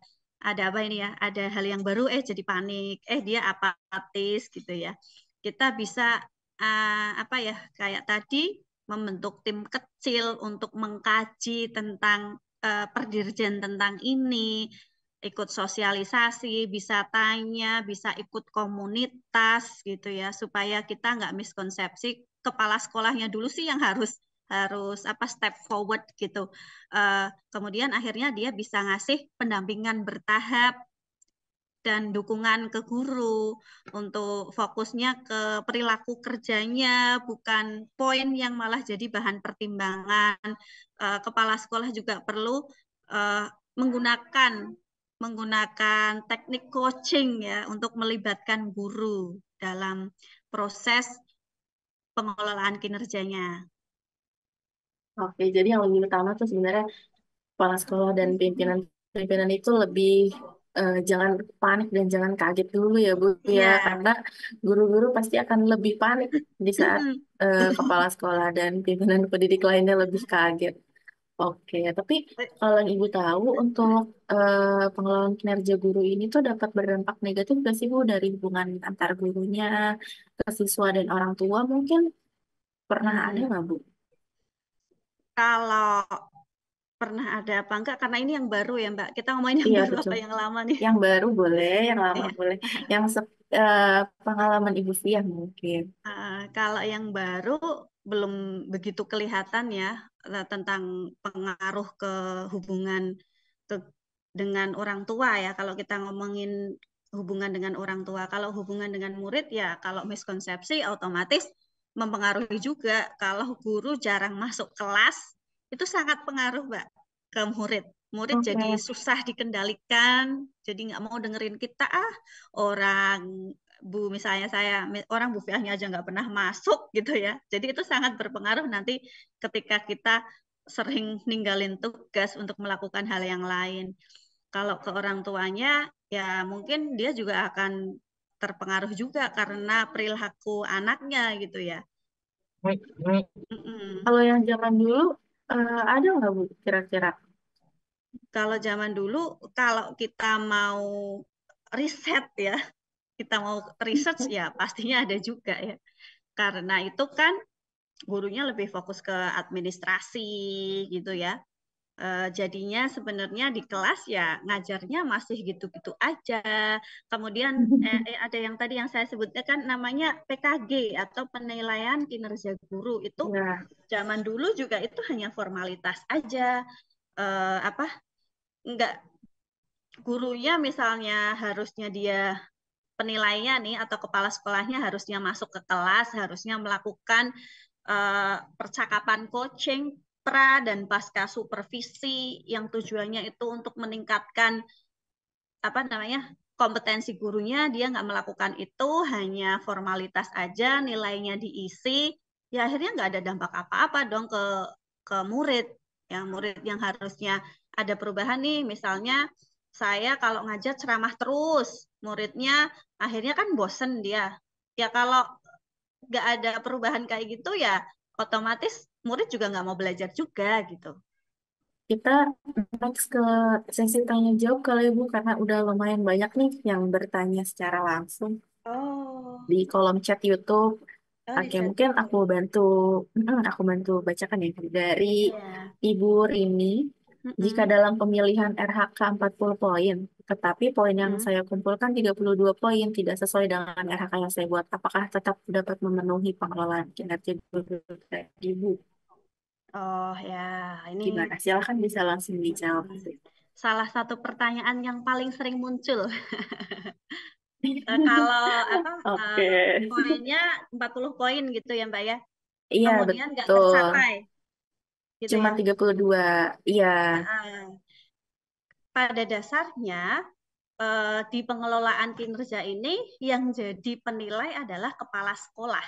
apa ini ya? Ada hal yang baru jadi panik, dia apatis gitu ya. Kita bisa apa ya kayak tadi membentuk tim kecil untuk mengkaji tentang perdirjen tentang ini, ikut sosialisasi, bisa tanya, bisa ikut komunitas gitu ya, supaya kita nggak miskonsepsi. Kepala sekolahnya dulu sih yang harus harus apa step forward gitu. Kemudian akhirnya dia bisa ngasih pendampingan bertahap dan dukungan ke guru untuk fokusnya ke perilaku kerjanya, bukan poin yang malah jadi bahan pertimbangan. Kepala sekolah juga perlu uh, menggunakan menggunakan teknik coaching ya untuk melibatkan guru dalam proses pengelolaan kinerjanya. Oke, jadi yang lebih utama tuh sebenarnya kepala sekolah dan pimpinan pimpinan itu lebih jangan panik dan jangan kaget dulu ya Bu ya, Iya. karena guru-guru pasti akan lebih panik di saat kepala sekolah dan pimpinan pendidik lainnya lebih kaget. Oke, tapi kalau yang Ibu tahu untuk pengelolaan kinerja guru ini tuh dapat berdampak negatif nggak sih Bu dari hubungan antar gurunya ke siswa dan orang tua mungkin pernah ada Hmm, nggak Bu? kalau pernah ada apa enggak karena ini yang baru ya Mbak. Kita ngomongin yang Iya baru betul. apa yang lama nih? Yang baru boleh, yang lama Iya. boleh. Yang eh, pengalaman Ibu Fiah mungkin. Kalau yang baru belum begitu kelihatan ya tentang pengaruh ke hubungan ke, dengan orang tua ya. Kalau kita ngomongin hubungan dengan orang tua, kalau hubungan dengan murid ya kalau miskonsepsi otomatis mempengaruhi juga. Kalau guru jarang masuk kelas itu sangat pengaruh Mbak ke murid. Murid jadi Oke. susah dikendalikan, jadi nggak mau dengerin kita orang misalnya orang Bu Fiahnya aja nggak pernah masuk gitu ya. Jadi itu sangat berpengaruh nanti ketika kita sering ninggalin tugas untuk melakukan hal yang lain. Kalau ke orang tuanya ya mungkin dia juga akan terpengaruh juga karena perilaku anaknya gitu ya. Mm-mm. Kalau yang zaman dulu ada nggak Bu kira-kira? Kalau zaman dulu, kalau kita mau riset ya, kita mau research ya pastinya ada juga ya. Karena itu kan gurunya lebih fokus ke administrasi gitu ya. Jadinya sebenarnya di kelas ya ngajarnya masih gitu-gitu aja. Kemudian ada yang tadi yang saya sebutnya kan namanya PKG atau penilaian kinerja guru itu Ya, zaman dulu juga itu hanya formalitas aja. Apa enggak gurunya misalnya harusnya dia penilainya nih atau kepala sekolahnya harusnya masuk ke kelas, harusnya melakukan percakapan coaching pra dan pasca supervisi yang tujuannya itu untuk meningkatkan apa namanya kompetensi gurunya. Dia nggak melakukan itu, hanya formalitas aja, nilainya diisi, ya akhirnya nggak ada dampak apa-apa dong ke murid. Yang murid yang harusnya ada perubahan nih, misalnya saya kalau ngajar ceramah terus, muridnya akhirnya kan bosen dia. Ya kalau nggak ada perubahan kayak gitu ya otomatis murid juga nggak mau belajar juga gitu. kita next ke sesi tanya jawab kalau Ibu karena udah lumayan banyak nih yang bertanya secara langsung Oh, di kolom chat YouTube. oh di Oke, chat mungkin YouTube. aku bantu bacakan ya dari Iya. Ibu Rini. Jika Mm-mm. dalam pemilihan RHK 40 poin, tetapi poin yang Mm-mm. saya kumpulkan 32 poin tidak sesuai dengan RHK yang saya buat, apakah tetap dapat memenuhi pengelolaan kinerja guru tadi, Ibu? Oh ya, ini Gimana? Silahkan bisa langsung dijawab. mm, salah satu pertanyaan yang paling sering muncul. Kalau apa eh, Oke. poinnya 40 poin gitu ya Mbak ya. Iya, Kemudian nggak betul. tercapai gitu Cuma ya. 32. Iya. Heeh. Pada dasarnya di pengelolaan kinerja ini yang jadi penilai adalah kepala sekolah.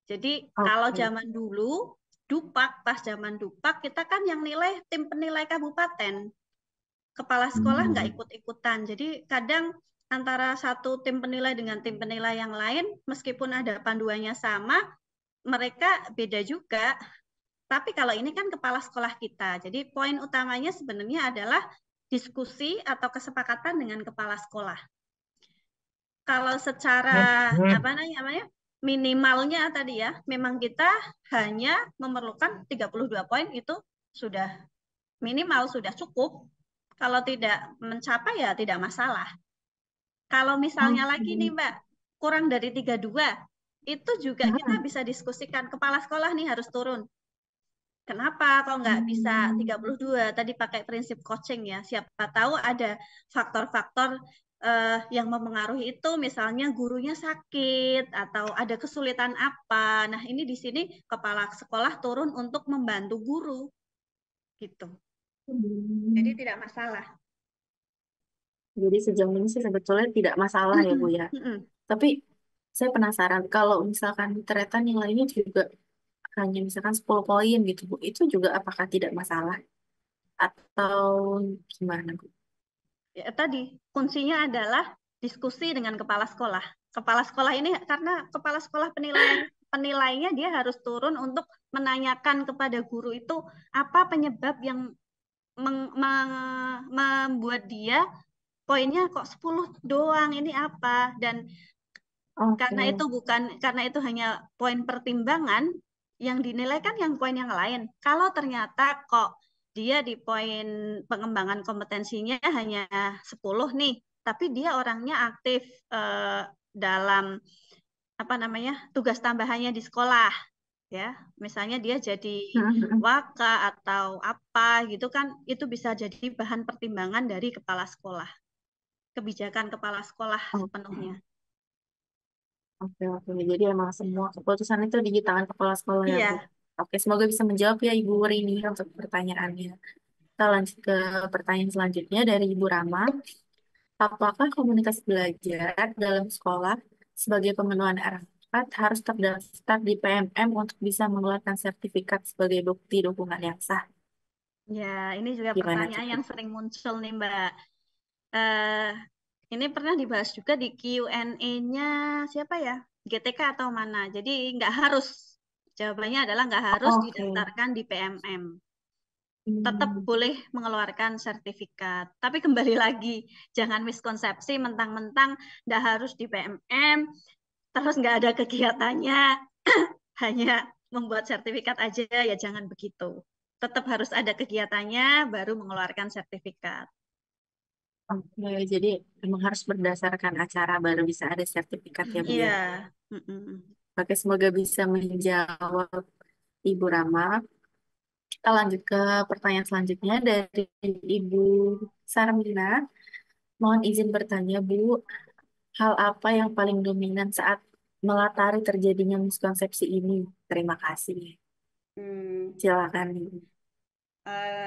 Jadi kalau Oke. zaman dulu, Dupak, pas zaman Dupak, kita kan yang nilai tim penilai kabupaten. Kepala sekolah nggak Hmm. ikut-ikutan. Jadi kadang antara satu tim penilai dengan tim penilai yang lain, meskipun ada panduannya sama, mereka beda juga. Tapi kalau ini kan kepala sekolah kita. Jadi poin utamanya sebenarnya adalah diskusi atau kesepakatan dengan kepala sekolah. Kalau secara apa namanya minimalnya tadi ya, memang kita hanya memerlukan 32 poin itu sudah minimal, sudah cukup. Kalau tidak mencapai ya tidak masalah. Kalau misalnya lagi nih Oke. Mbak, kurang dari 32, itu juga kita Hmm. bisa diskusikan kepala sekolah nih harus turun. Kenapa kok nggak bisa Hmm. 32? Tadi pakai prinsip coaching ya. Siapa tahu ada faktor-faktor yang mempengaruhi itu, misalnya gurunya sakit atau ada kesulitan apa. Nah, ini di sini kepala sekolah turun untuk membantu guru gitu. Jadi Hmm. tidak masalah. Jadi sejauh ini sih sebetulnya tidak masalah ya, Bu Mm-mm, ya. mm-mm. Tapi saya penasaran kalau misalkan ternyata nilainya juga hanya misalkan 10 poin gitu, Bu. Itu juga apakah tidak masalah atau gimana, Bu? Ya, tadi kuncinya adalah diskusi dengan kepala sekolah. Kepala sekolah ini karena kepala sekolah penilainya dia harus turun untuk menanyakan kepada guru itu apa penyebab yang membuat dia poinnya kok 10 doang ini apa dan Oke. karena itu hanya poin pertimbangan yang dinilai kan yang poin yang lain. Kalau ternyata kok dia di poin pengembangan kompetensinya hanya 10 nih, tapi dia orangnya aktif dalam apa namanya? Tugas tambahannya di sekolah ya. Misalnya dia jadi Hmm. waka atau apa gitu kan itu bisa jadi bahan pertimbangan dari kepala sekolah. Kebijakan kepala sekolah sepenuhnya. Oke. Oke, oke. Jadi emang semua keputusan itu di tangan kepala sekolah ya, Bu. Iya, Oke, semoga bisa menjawab ya Ibu Rini untuk pertanyaannya. Kita lanjut ke pertanyaan selanjutnya dari Ibu Rama. Apakah komunitas belajar dalam sekolah sebagai pemenuhan RHK harus terdaftar di PMM untuk bisa mengeluarkan sertifikat sebagai bukti dukungan yang sah? ya, ini juga Gimana tuh, pertanyaan Bu? yang sering muncul nih, Mbak. Eh, ini pernah dibahas juga di Q&A-nya siapa ya? GTK atau mana? Jadi nggak harus. Jawabannya adalah nggak harus Oke. didaftarkan di PMM. tetap Hmm. boleh mengeluarkan sertifikat. Tapi kembali lagi, jangan miskonsepsi mentang-mentang nggak harus di PMM, terus nggak ada kegiatannya, hanya membuat sertifikat aja, ya jangan begitu. Tetap harus ada kegiatannya, baru mengeluarkan sertifikat. Oke, jadi memang harus berdasarkan acara baru bisa ada sertifikat ya, Bu Iya. ya. Mm-mm. Oke, semoga bisa menjawab Ibu Rama. Kita lanjut ke pertanyaan selanjutnya dari Ibu Sarmina. Mohon izin bertanya, Bu, hal apa yang paling dominan saat melatari terjadinya miskonsepsi ini? Terima kasih. Hmm. Silakan, Ibu.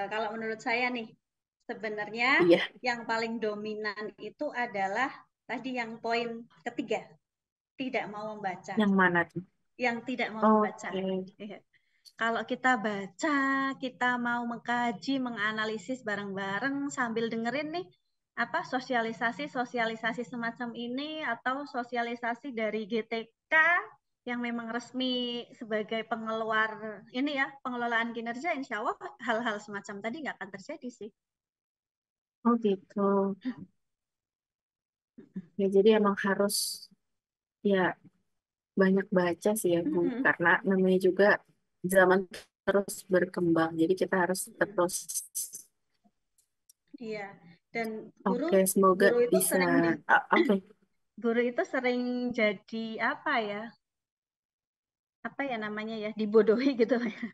Kalau menurut saya nih, sebenarnya Iya, yang paling dominan itu adalah tadi yang poin ketiga, tidak mau membaca. yang mana tuh? Yang tidak mau membaca. Oke. Iya. Kalau kita baca, kita mau mengkaji, menganalisis bareng-bareng sambil dengerin nih apa sosialisasi semacam ini atau sosialisasi dari GTK yang memang resmi sebagai pengeluar ini ya pengelolaan kinerja, insya Allah hal-hal semacam tadi nggak akan terjadi sih. Oh gitu. Ya, jadi emang harus ya banyak baca sih ya Bu, Mm-mm. karena namanya juga zaman terus berkembang, jadi kita harus terus. Iya. Dan guru Oke, semoga guru itu bisa. sering Oke, guru itu sering jadi apa ya? Apa ya namanya ya? Dibodohi gitu ya.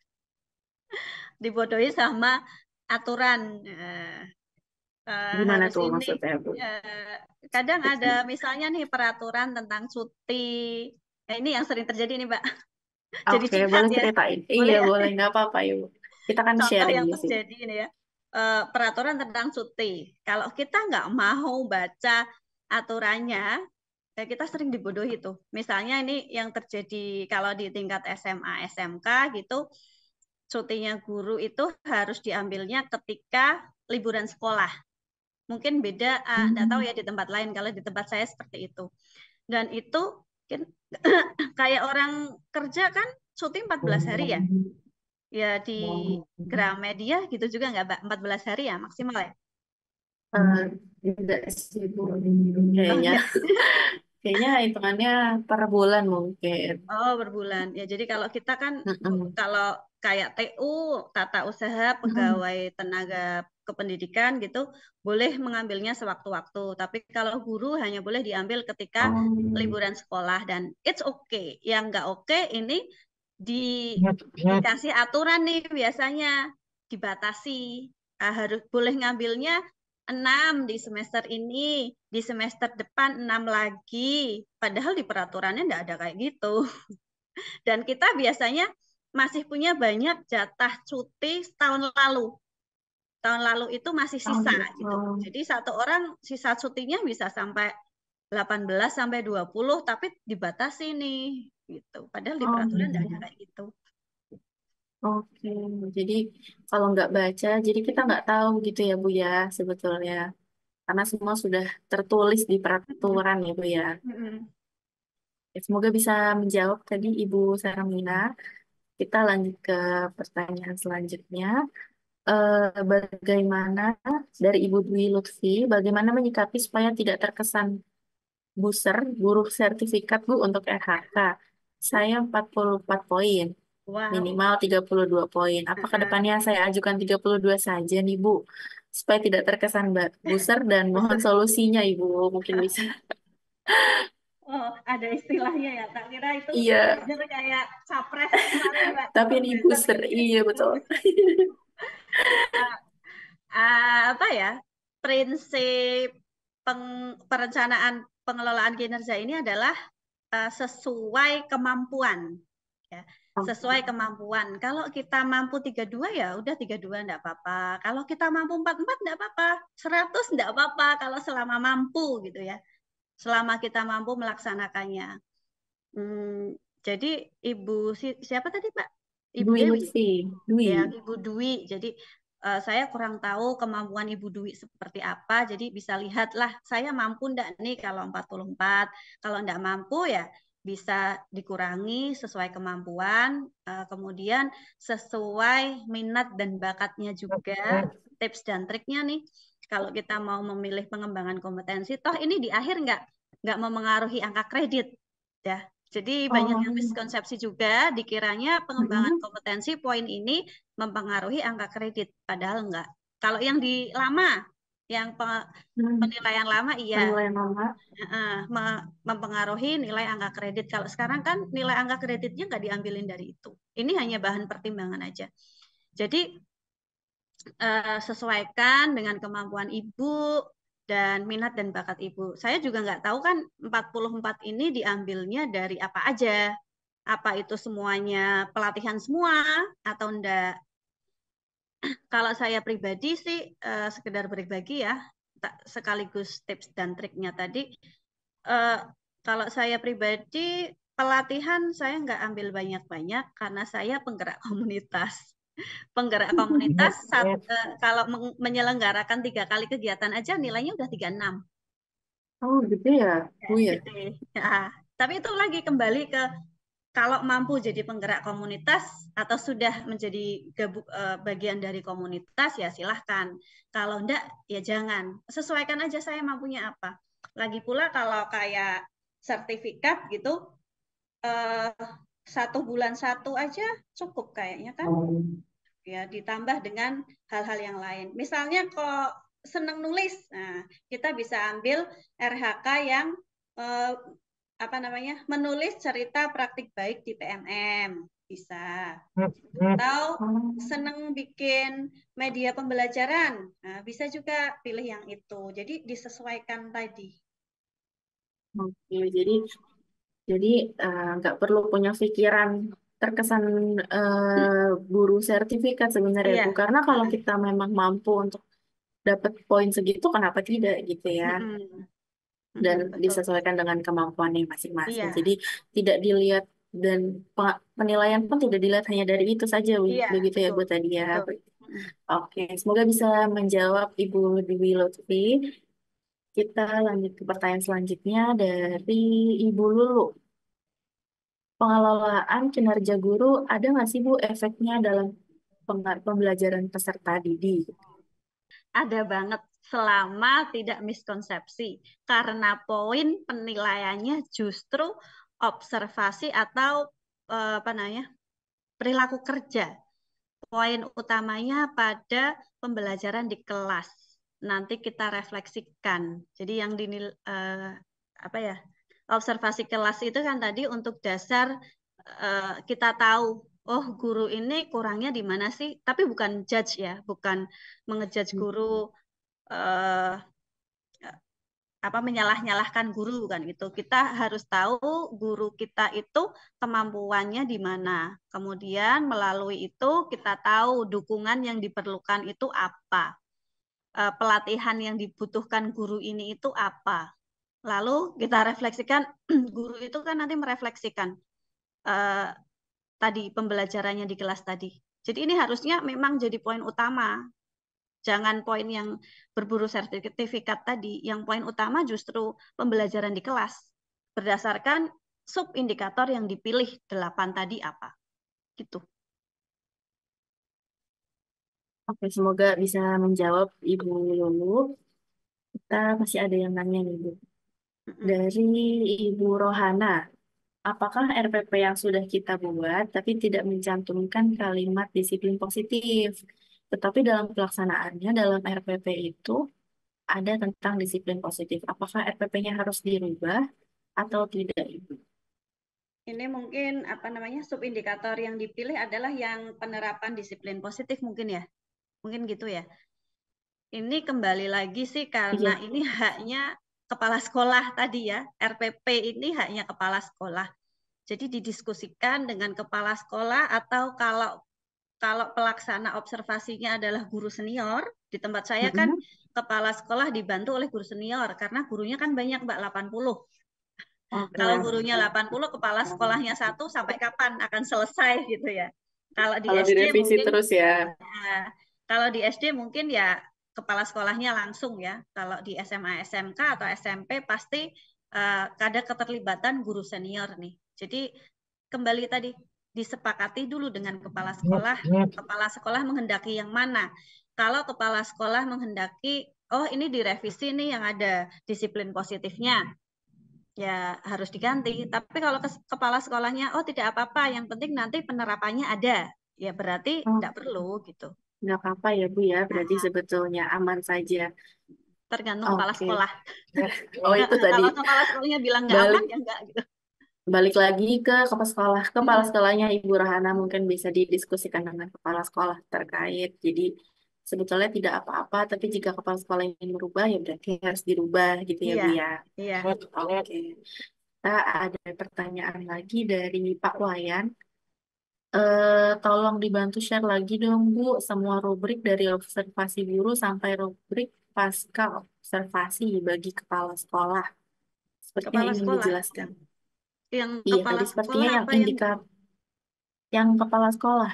Dibodohi sama aturan. gimana Harus tuh ini. maksudnya Bu? Eh, Kadang ada misalnya nih peraturan tentang cuti. Ini yang sering terjadi nih, Mbak. Jadi Oke, curhat boleh ya. ceritain. Iya, Boleh ya? boleh, nggak apa-apa ya Bu. Kita kan Contoh sharing yang di sini. terjadi ini ya. Peraturan tentang cuti. Kalau kita nggak mau baca aturannya, ya kita sering dibodohi tuh. Misalnya ini yang terjadi kalau di tingkat SMA, SMK gitu, cutinya guru itu harus diambilnya ketika liburan sekolah. Mungkin beda, nggak tahu Hmm. ya di tempat lain. Kalau di tempat saya seperti itu. Dan itu kan kayak orang kerja kan cuti 14 hari ya. Ya di Gramedia gitu juga nggak, Mbak? 14 hari ya maksimal ya? Eh, Tidak sih Bu, Oh, kayaknya. enggak. Kayaknya hitungannya per bulan mungkin. Oh, berbulan. Ya, jadi kalau kita kan Mm-mm. kalau kayak TU, tata usaha Mm-mm. pegawai tenaga kependidikan gitu, boleh mengambilnya sewaktu-waktu. Tapi kalau guru hanya boleh diambil ketika Oh. liburan sekolah dan it's okay. Yang nggak oke ini di dikasih aturan nih biasanya dibatasi. Harus boleh ngambilnya 6 di semester ini, di semester depan 6 lagi. Padahal di peraturannya nggak ada kayak gitu. Dan kita biasanya masih punya banyak jatah cuti tahun lalu. Tahun lalu itu masih Oh sisa gitu. gitu. Jadi satu orang sisa cutinya bisa sampai 18 sampai 20, tapi dibatasi nih gitu. Padahal di Oh peraturan nggak gitu. ada kayak gitu. Oke, jadi kalau nggak baca, jadi kita nggak tahu gitu ya Bu ya sebetulnya. Karena semua sudah tertulis di peraturan ya Bu ya. Ya, semoga bisa menjawab tadi Ibu Saramina. Kita lanjut ke pertanyaan selanjutnya. Bagaimana dari Ibu Dwi Lutfi, bagaimana menyikapi supaya tidak terkesan buser, buruh sertifikat Bu untuk RHK? Saya 44 poin. Wow. Minimal 32 poin. Apakah depannya saya ajukan 32 saja nih, Bu? Supaya tidak terkesan buser dan mohon solusinya, Ibu. Mungkin bisa. Oh, ada istilahnya ya. Tak kira itu Iya, bener kayak capres kemarin, Mbak. tapi ini Profesor buser. gitu. Iya, betul. Ah, Apa ya? Prinsip perencanaan pengelolaan kinerja ini adalah sesuai kemampuan. Ya, Oke. sesuai kemampuan. Kalau kita mampu 32 ya udah 32 enggak apa-apa. Kalau kita mampu 44 enggak apa-apa. 100 enggak apa-apa kalau selama mampu gitu ya. Selama kita mampu melaksanakannya. Jadi Ibu siapa tadi, Pak? Ibu Dwi Dewi. Lutfi. Dwi. Ya, Ibu Dwi. Jadi saya kurang tahu kemampuan Ibu Dwi seperti apa. Jadi bisa lihatlah saya mampu enggak nih kalau 44. Kalau enggak mampu ya bisa dikurangi sesuai kemampuan, kemudian sesuai minat dan bakatnya juga. Tips dan triknya nih, kalau kita mau memilih pengembangan kompetensi, toh ini di akhir nggak memengaruhi angka kredit, ya. Jadi banyak yang miskonsepsi juga, dikiranya pengembangan kompetensi poin ini mempengaruhi angka kredit, padahal enggak. Kalau yang di lama, yang penilaian lama iya. Penilaian lama. Mempengaruhi nilai angka kredit. Kalau sekarang kan nilai angka kreditnya nggak diambilin dari itu. Ini hanya bahan pertimbangan aja. Jadi sesuaikan dengan kemampuan ibu dan minat dan bakat ibu. Saya juga nggak tahu kan 44 ini diambilnya dari apa aja. Apa itu semuanya pelatihan semua atau enggak? Kalau saya pribadi sih sekedar berbagi ya, sekaligus tips dan triknya tadi. Kalau saya pribadi pelatihan saya nggak ambil banyak-banyak karena saya penggerak komunitas. Penggerak komunitas kalau menyelenggarakan 3 kali kegiatan aja nilainya udah 36. Oh gitu ya, Bu ya. Gitu. Ya. Tapi itu lagi kembali ke kalau mampu jadi penggerak komunitas atau sudah menjadi bagian dari komunitas ya silahkan. Kalau enggak ya jangan. Sesuaikan aja saya mampunya apa. Lagi pula kalau kayak sertifikat gitu 1 bulan 1 aja cukup kayaknya kan. Ya ditambah dengan hal-hal yang lain. Misalnya kok senang nulis, nah kita bisa ambil RHK yang menulis cerita praktik baik di PMM bisa, atau senang bikin media pembelajaran, nah, bisa juga pilih yang itu. Jadi disesuaikan tadi. Oke, jadi nggak perlu punya pikiran terkesan guru sertifikat sebenarnya, Bu. Iya. Karena kalau kita memang mampu untuk dapat poin segitu, kenapa tidak gitu ya? Dan Betul. disesuaikan dengan kemampuannya masing-masing. Iya. Jadi tidak dilihat dan penilaian pun tidak dilihat hanya dari itu saja, Iya, begitu ya Bu betul. tadi ya. Betul. Oke, semoga bisa menjawab Ibu Dewi Lutfi. Kita lanjut ke pertanyaan selanjutnya dari Ibu Lulu. Pengelolaan kinerja guru ada nggak sih Bu efeknya dalam pembelajaran peserta didik? Ada banget selama tidak miskonsepsi. Karena poin penilaiannya justru observasi atau perilaku kerja. Poin utamanya pada pembelajaran di kelas. Nanti kita refleksikan. Jadi yang observasi kelas itu kan tadi untuk dasar kita tahu, oh guru ini kurangnya di mana sih? Tapi bukan judge ya, bukan mengejudge guru menyalah-nyalahkan guru kan gitu. Kita harus tahu guru kita itu kemampuannya di mana. Kemudian melalui itu kita tahu dukungan yang diperlukan itu apa. Pelatihan yang dibutuhkan guru ini itu apa. Lalu kita refleksikan, guru itu kan nanti merefleksikan tadi pembelajarannya di kelas tadi. Jadi ini harusnya memang jadi poin utama. Jangan poin yang berburu sertifikat tadi. Yang poin utama justru pembelajaran di kelas. Berdasarkan sub indikator yang dipilih 8 tadi apa. Gitu. Oke, semoga bisa menjawab Ibu Lulu. Kita masih ada yang nanya nih Bu. Dari Ibu Rohana. Apakah RPP yang sudah kita buat tapi tidak mencantumkan kalimat disiplin positif? Tetapi dalam pelaksanaannya dalam RPP itu ada tentang disiplin positif. Apakah RPP-nya harus dirubah atau tidak, Ibu? Ini mungkin subindikator yang dipilih adalah yang penerapan disiplin positif mungkin ya. Mungkin gitu ya. Ini kembali lagi sih karena Iya. ini haknya kepala sekolah tadi ya. RPP ini haknya kepala sekolah. Jadi didiskusikan dengan kepala sekolah atau kalau pelaksana observasinya adalah guru senior, di tempat saya kan kepala sekolah dibantu oleh guru senior karena gurunya kan banyak Mbak 80. Kalau gurunya 80, kepala sekolahnya 1 sampai kapan akan selesai gitu ya. Kalau di Kalau SD direvisi mungkin terus ya. kalau di SD mungkin ya kepala sekolahnya langsung ya. Kalau di SMA, SMK atau SMP pasti ada keterlibatan guru senior nih. Jadi kembali tadi disepakati dulu dengan kepala sekolah menghendaki yang mana. Kalau kepala sekolah menghendaki, oh ini direvisi nih yang ada disiplin positifnya, ya harus diganti. Tapi kalau kepala sekolahnya, oh tidak apa-apa, yang penting nanti penerapannya ada, ya berarti Oh, tidak perlu gitu. nggak apa-apa ya Bu ya, berarti sebetulnya aman saja. Tergantung kepala Oke. sekolah. Oh itu tadi Kalau kepala sekolahnya bilang nggak aman, balik ya enggak gitu. balik lagi ke kepala sekolah. Kepala Mm-mm. sekolahnya Ibu Rahana mungkin bisa didiskusikan dengan kepala sekolah terkait. Jadi sebetulnya tidak apa-apa, tapi jika kepala sekolah ingin merubah ya berarti harus dirubah gitu ya Iya, Bu ya. iya. Oke. Kita ada pertanyaan lagi dari Pak Wayan. Tolong dibantu share lagi dong Bu, semua rubrik dari observasi guru sampai rubrik pasca observasi bagi kepala sekolah. Sepertinya Kepala ingin sekolah. dijelaskan. Yang Iya, kepala tadi sekolah sepertinya yang apa yang yang kepala sekolah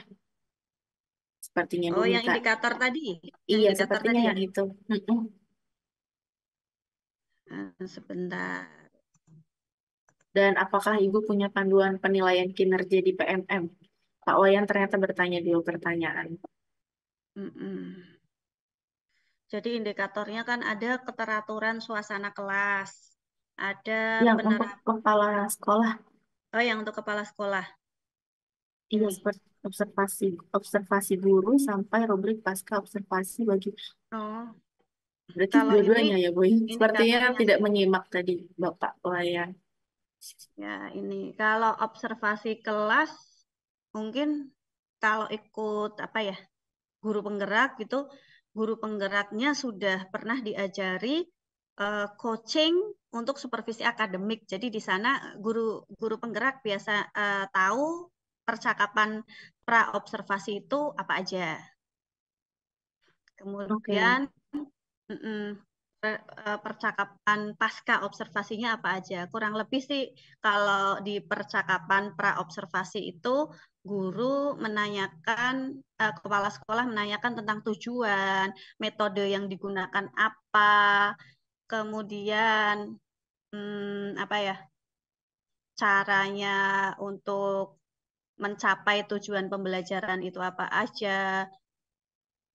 sepertinya oh yang diminta. indikator tadi, yang Iya, indikator sepertinya tadi ya. yang itu. Mm-mm. Sebentar. Dan apakah Ibu punya panduan penilaian kinerja di PMM? Pak Wayan ternyata bertanya dua pertanyaan. Mm-mm. Jadi indikatornya kan ada keteraturan suasana kelas, ada Yang untuk penerapan, kepala sekolah, oh yang untuk kepala sekolah iya ini. seperti observasi observasi guru sampai rubrik pasca observasi bagi Oh, berarti kalau ini dua-duanya ya Bu ya? Sepertinya indikatornya tidak menyimak tadi Bapak Wayan. ya ini kalau observasi kelas mungkin kalau ikut apa ya guru penggerak gitu, guru penggeraknya sudah pernah diajari coaching untuk supervisi akademik. Jadi di sana guru penggerak biasa tahu percakapan pra observasi itu apa aja. Oke. Kemudian percakapan pasca observasinya apa aja. Kurang lebih sih kalau di percakapan pra observasi itu guru menanyakan, kepala sekolah menanyakan tentang tujuan, metode yang digunakan apa, kemudian apa ya, caranya untuk mencapai tujuan pembelajaran itu apa aja.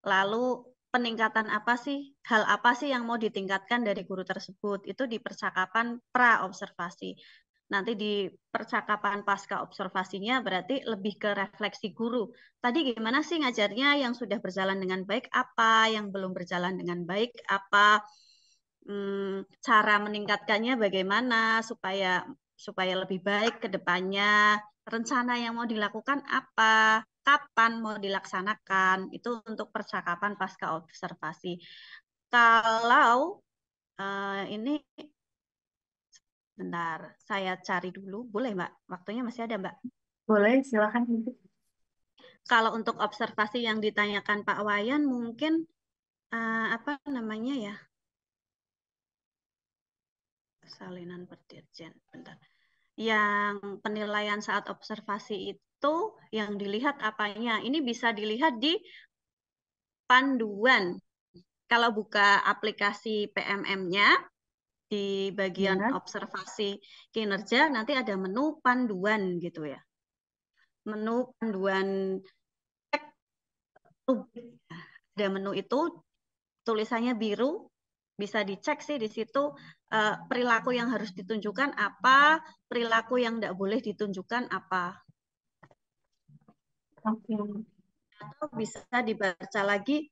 Lalu peningkatan apa sih, hal apa sih yang mau ditingkatkan dari guru tersebut? Itu di percakapan pra-observasi. Nanti di percakapan pasca observasinya berarti lebih ke refleksi guru. Tadi gimana sih ngajarnya, yang sudah berjalan dengan baik apa, yang belum berjalan dengan baik apa, cara meningkatkannya bagaimana supaya supaya lebih baik ke depannya, rencana yang mau dilakukan apa, kapan mau dilaksanakan, itu untuk percakapan pasca observasi. Kalau ini bentar, saya cari dulu, boleh Mbak? Waktunya masih ada Mbak. Boleh, silakan Ibu. Kalau untuk observasi yang ditanyakan Pak Wayan, mungkin apa namanya ya? Salinan Perdirjen, bentar. Yang penilaian saat observasi itu yang dilihat apanya? Ini bisa dilihat di panduan. Kalau buka aplikasi PMM-nya, di bagian Ya. observasi kinerja nanti ada menu panduan gitu ya. Menu panduan rubrik. Ada menu itu tulisannya biru, bisa dicek sih di situ perilaku yang harus ditunjukkan apa, perilaku yang tidak boleh ditunjukkan apa. Oke. Atau bisa dibaca lagi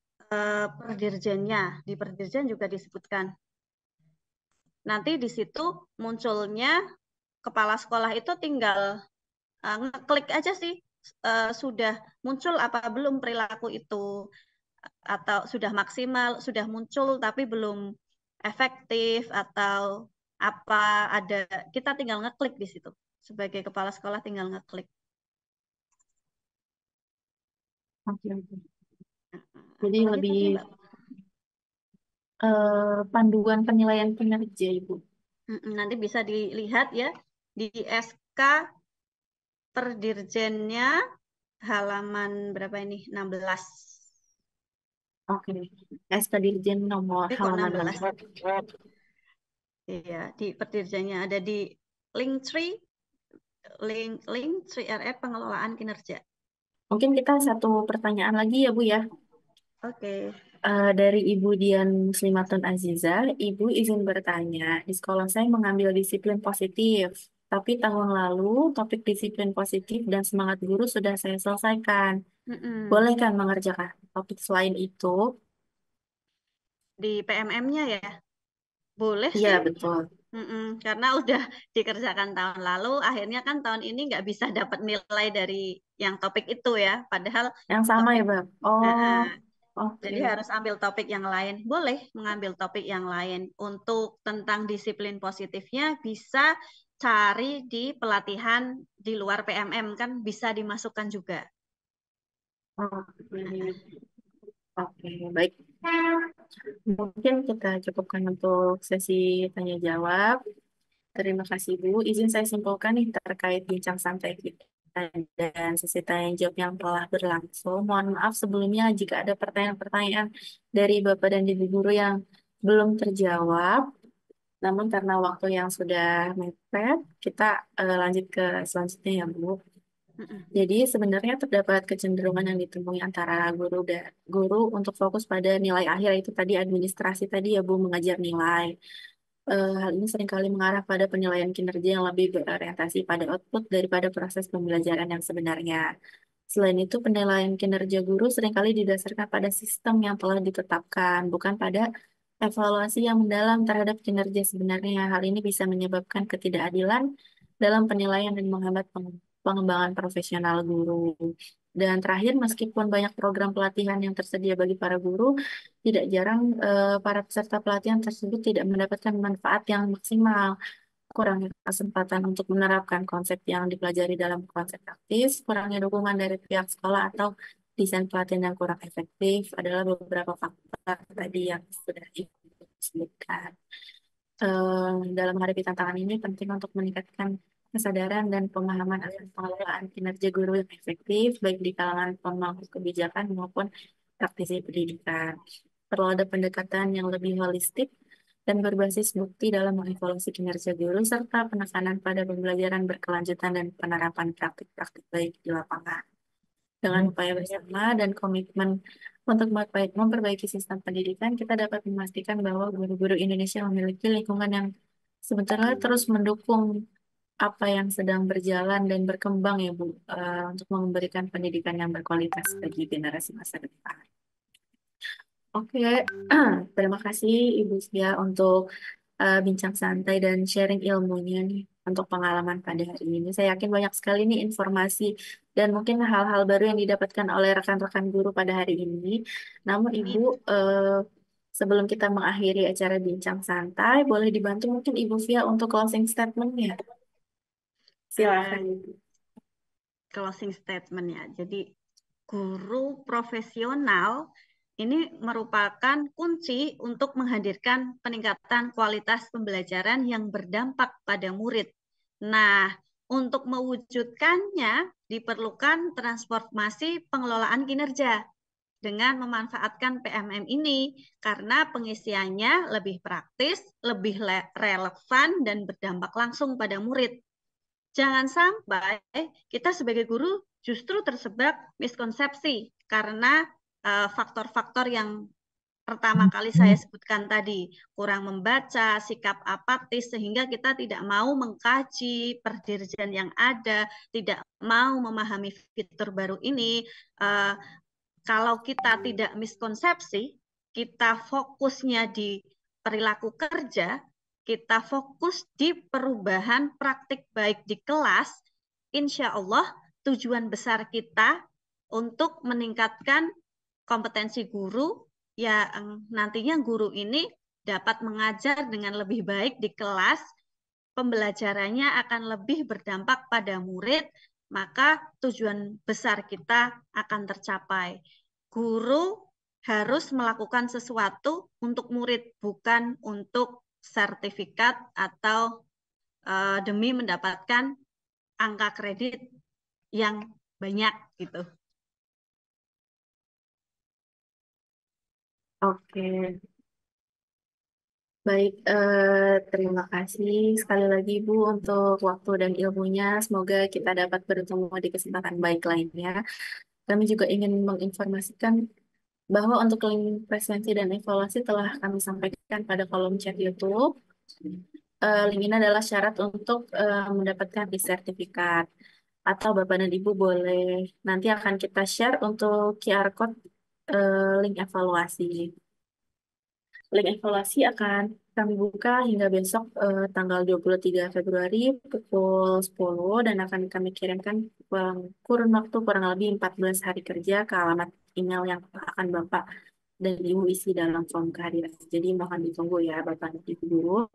perdirjennya. Di perdirjen juga disebutkan. Nanti di situ munculnya kepala sekolah itu tinggal ngeklik aja sih, sudah muncul apa belum perilaku itu, atau sudah maksimal, sudah muncul tapi belum efektif, atau apa, ada, kita tinggal ngeklik di situ. Sebagai kepala sekolah tinggal ngeklik. Oke. Jadi Apalagi lebih tadi Mbak? panduan penilaian kinerja Ibu. Nanti bisa dilihat ya di SK Perdirjennya halaman berapa ini? 16. Oke. SK Dirjen nomor Kok halaman 16? 6. Iya, di Perdirjanya ada di Linktree, Linktree RR pengelolaan kinerja. Mungkin kita satu pertanyaan lagi ya Bu ya. Oke. Dari Ibu Dian Muslimatun Aziza, Ibu izin bertanya, di sekolah saya mengambil disiplin positif, tapi tahun lalu topik disiplin positif dan semangat guru sudah saya selesaikan. Mm-mm. Boleh kan mengerjakan topik selain itu? Di PMM-nya ya, boleh Iya, sih. betul. Karena udah dikerjakan tahun lalu, akhirnya kan tahun ini nggak bisa dapat nilai dari yang topik itu ya. Padahal Yang sama ya, topik, Bang? eh, Oh, eh, oke. jadi harus ambil topik yang lain. Boleh mengambil topik yang lain. Untuk tentang disiplin positifnya bisa cari di pelatihan di luar PMM kan bisa dimasukkan juga. Oke, oke, baik. Mungkin kita cukupkan untuk sesi tanya jawab. Terima kasih Bu. Izin saya simpulkan nih terkait bincang santai kita dan sesi tanya jawab yang telah berlangsung. Mohon maaf sebelumnya jika ada pertanyaan-pertanyaan dari Bapak dan Ibu guru yang belum terjawab. Namun karena waktu yang sudah mepet, kita lanjut ke selanjutnya ya Bu. Mm-mm. Jadi sebenarnya terdapat kecenderungan yang ditemui antara guru untuk fokus pada nilai akhir itu tadi administrasi tadi ya Bu mengajar nilai. Hal ini seringkali mengarah pada penilaian kinerja yang lebih berorientasi pada output daripada proses pembelajaran yang sebenarnya. Selain itu, penilaian kinerja guru seringkali didasarkan pada sistem yang telah ditetapkan, bukan pada evaluasi yang mendalam terhadap kinerja sebenarnya. Hal ini bisa menyebabkan ketidakadilan dalam penilaian dan menghambat pengembangan profesional guru. Dan terakhir, meskipun banyak program pelatihan yang tersedia bagi para guru, tidak jarang para peserta pelatihan tersebut tidak mendapatkan manfaat yang maksimal. Kurangnya kesempatan untuk menerapkan konsep yang dipelajari dalam konsep praktis, kurangnya dukungan dari pihak sekolah atau desain pelatihan yang kurang efektif adalah beberapa faktor tadi yang sudah disebutkan. Dalam menghadapi tantangan ini penting untuk meningkatkan kesadaran dan pemahaman akan pengelolaan kinerja guru yang efektif, baik di kalangan pemangku kebijakan maupun praktisi pendidikan. Perlu ada pendekatan yang lebih holistik dan berbasis bukti dalam mengevaluasi kinerja guru, serta penekanan pada pembelajaran berkelanjutan dan penerapan praktik-praktik baik di lapangan. Dengan upaya bersama dan komitmen untuk memperbaiki sistem pendidikan, kita dapat memastikan bahwa guru-guru Indonesia memiliki lingkungan yang sebetulnya terus mendukung apa yang sedang berjalan dan berkembang ya Bu, untuk memberikan pendidikan yang berkualitas bagi generasi masa depan. Oke, terima kasih Ibu Sia untuk bincang santai dan sharing ilmunya nih untuk pengalaman pada hari ini. Saya yakin banyak sekali nih informasi dan mungkin hal-hal baru yang didapatkan oleh rekan-rekan guru pada hari ini. Namun Ibu, Amin. sebelum kita mengakhiri acara bincang santai, boleh dibantu mungkin Ibu Via untuk closing statement-nya. Eh, Silakan Ibu. Closing statement ya. Jadi guru profesional ini merupakan kunci untuk menghadirkan peningkatan kualitas pembelajaran yang berdampak pada murid. Nah, untuk mewujudkannya diperlukan transformasi pengelolaan kinerja dengan memanfaatkan PMM ini karena pengisiannya lebih praktis, lebih relevan, dan berdampak langsung pada murid. Jangan sampai kita sebagai guru justru terjebak miskonsepsi karena faktor-faktor yang pertama kali saya sebutkan tadi, kurang membaca, sikap apatis, sehingga kita tidak mau mengkaji perdirjen yang ada, tidak mau memahami fitur baru ini. Kalau kita tidak miskonsepsi, kita fokusnya di perilaku kerja, kita fokus di perubahan praktik baik di kelas, insya Allah tujuan besar kita untuk meningkatkan kompetensi guru, yang nantinya guru ini dapat mengajar dengan lebih baik di kelas, pembelajarannya akan lebih berdampak pada murid, maka tujuan besar kita akan tercapai. Guru harus melakukan sesuatu untuk murid, bukan untuk sertifikat atau demi mendapatkan angka kredit yang banyak gitu. Oke, Baik, terima kasih sekali lagi Bu untuk waktu dan ilmunya. Semoga kita dapat bertemu di kesempatan baik lainnya. Kami juga ingin menginformasikan bahwa untuk link presensi dan evaluasi telah kami sampaikan pada kolom chat YouTube. Link ini adalah syarat untuk mendapatkan e-sertifikat. Atau Bapak dan Ibu boleh nanti akan kita share untuk QR code link evaluasi. Link evaluasi akan kami buka hingga besok tanggal 23 Februari pukul 10 dan akan kami kirimkan kurun waktu kurang lebih 14 hari kerja ke alamat email yang akan Bapak dan Ibu isi dalam form kehadiran. Jadi mohon ditunggu ya Bapak dan Ibu guru.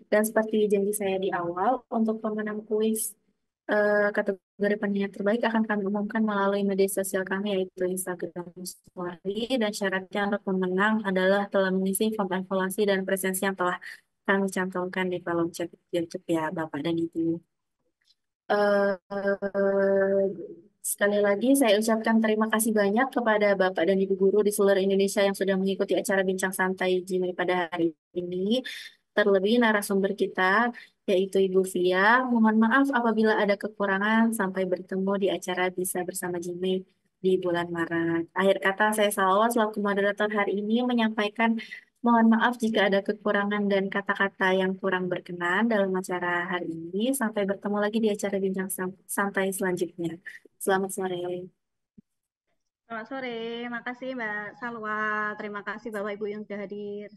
Dan seperti janji saya di awal, untuk pemenang kuis kategori penyanyi terbaik akan kami umumkan melalui media sosial kami yaitu Instagram Story dan syaratnya untuk pemenang adalah telah mengisi form evaluasi dan presensi yang telah kami cantumkan di kolom chat YouTube ya Bapak dan Ibu. Sekali lagi saya ucapkan terima kasih banyak kepada Bapak dan Ibu guru di seluruh Indonesia yang sudah mengikuti acara Bincang Santai Jimmy pada hari ini. Terlebih narasumber kita yaitu Ibu Via. Mohon maaf apabila ada kekurangan. Sampai bertemu di acara Bisa Bersama Jimmy di bulan Maret. Akhir kata saya Salwa selaku moderator hari ini menyampaikan mohon maaf jika ada kekurangan dan kata-kata yang kurang berkenan dalam acara hari ini. Sampai bertemu lagi di acara Bincang Santai selanjutnya. Selamat sore. Selamat sore, makasih Mbak Salwa. Terima kasih Bapak Ibu yang sudah hadir.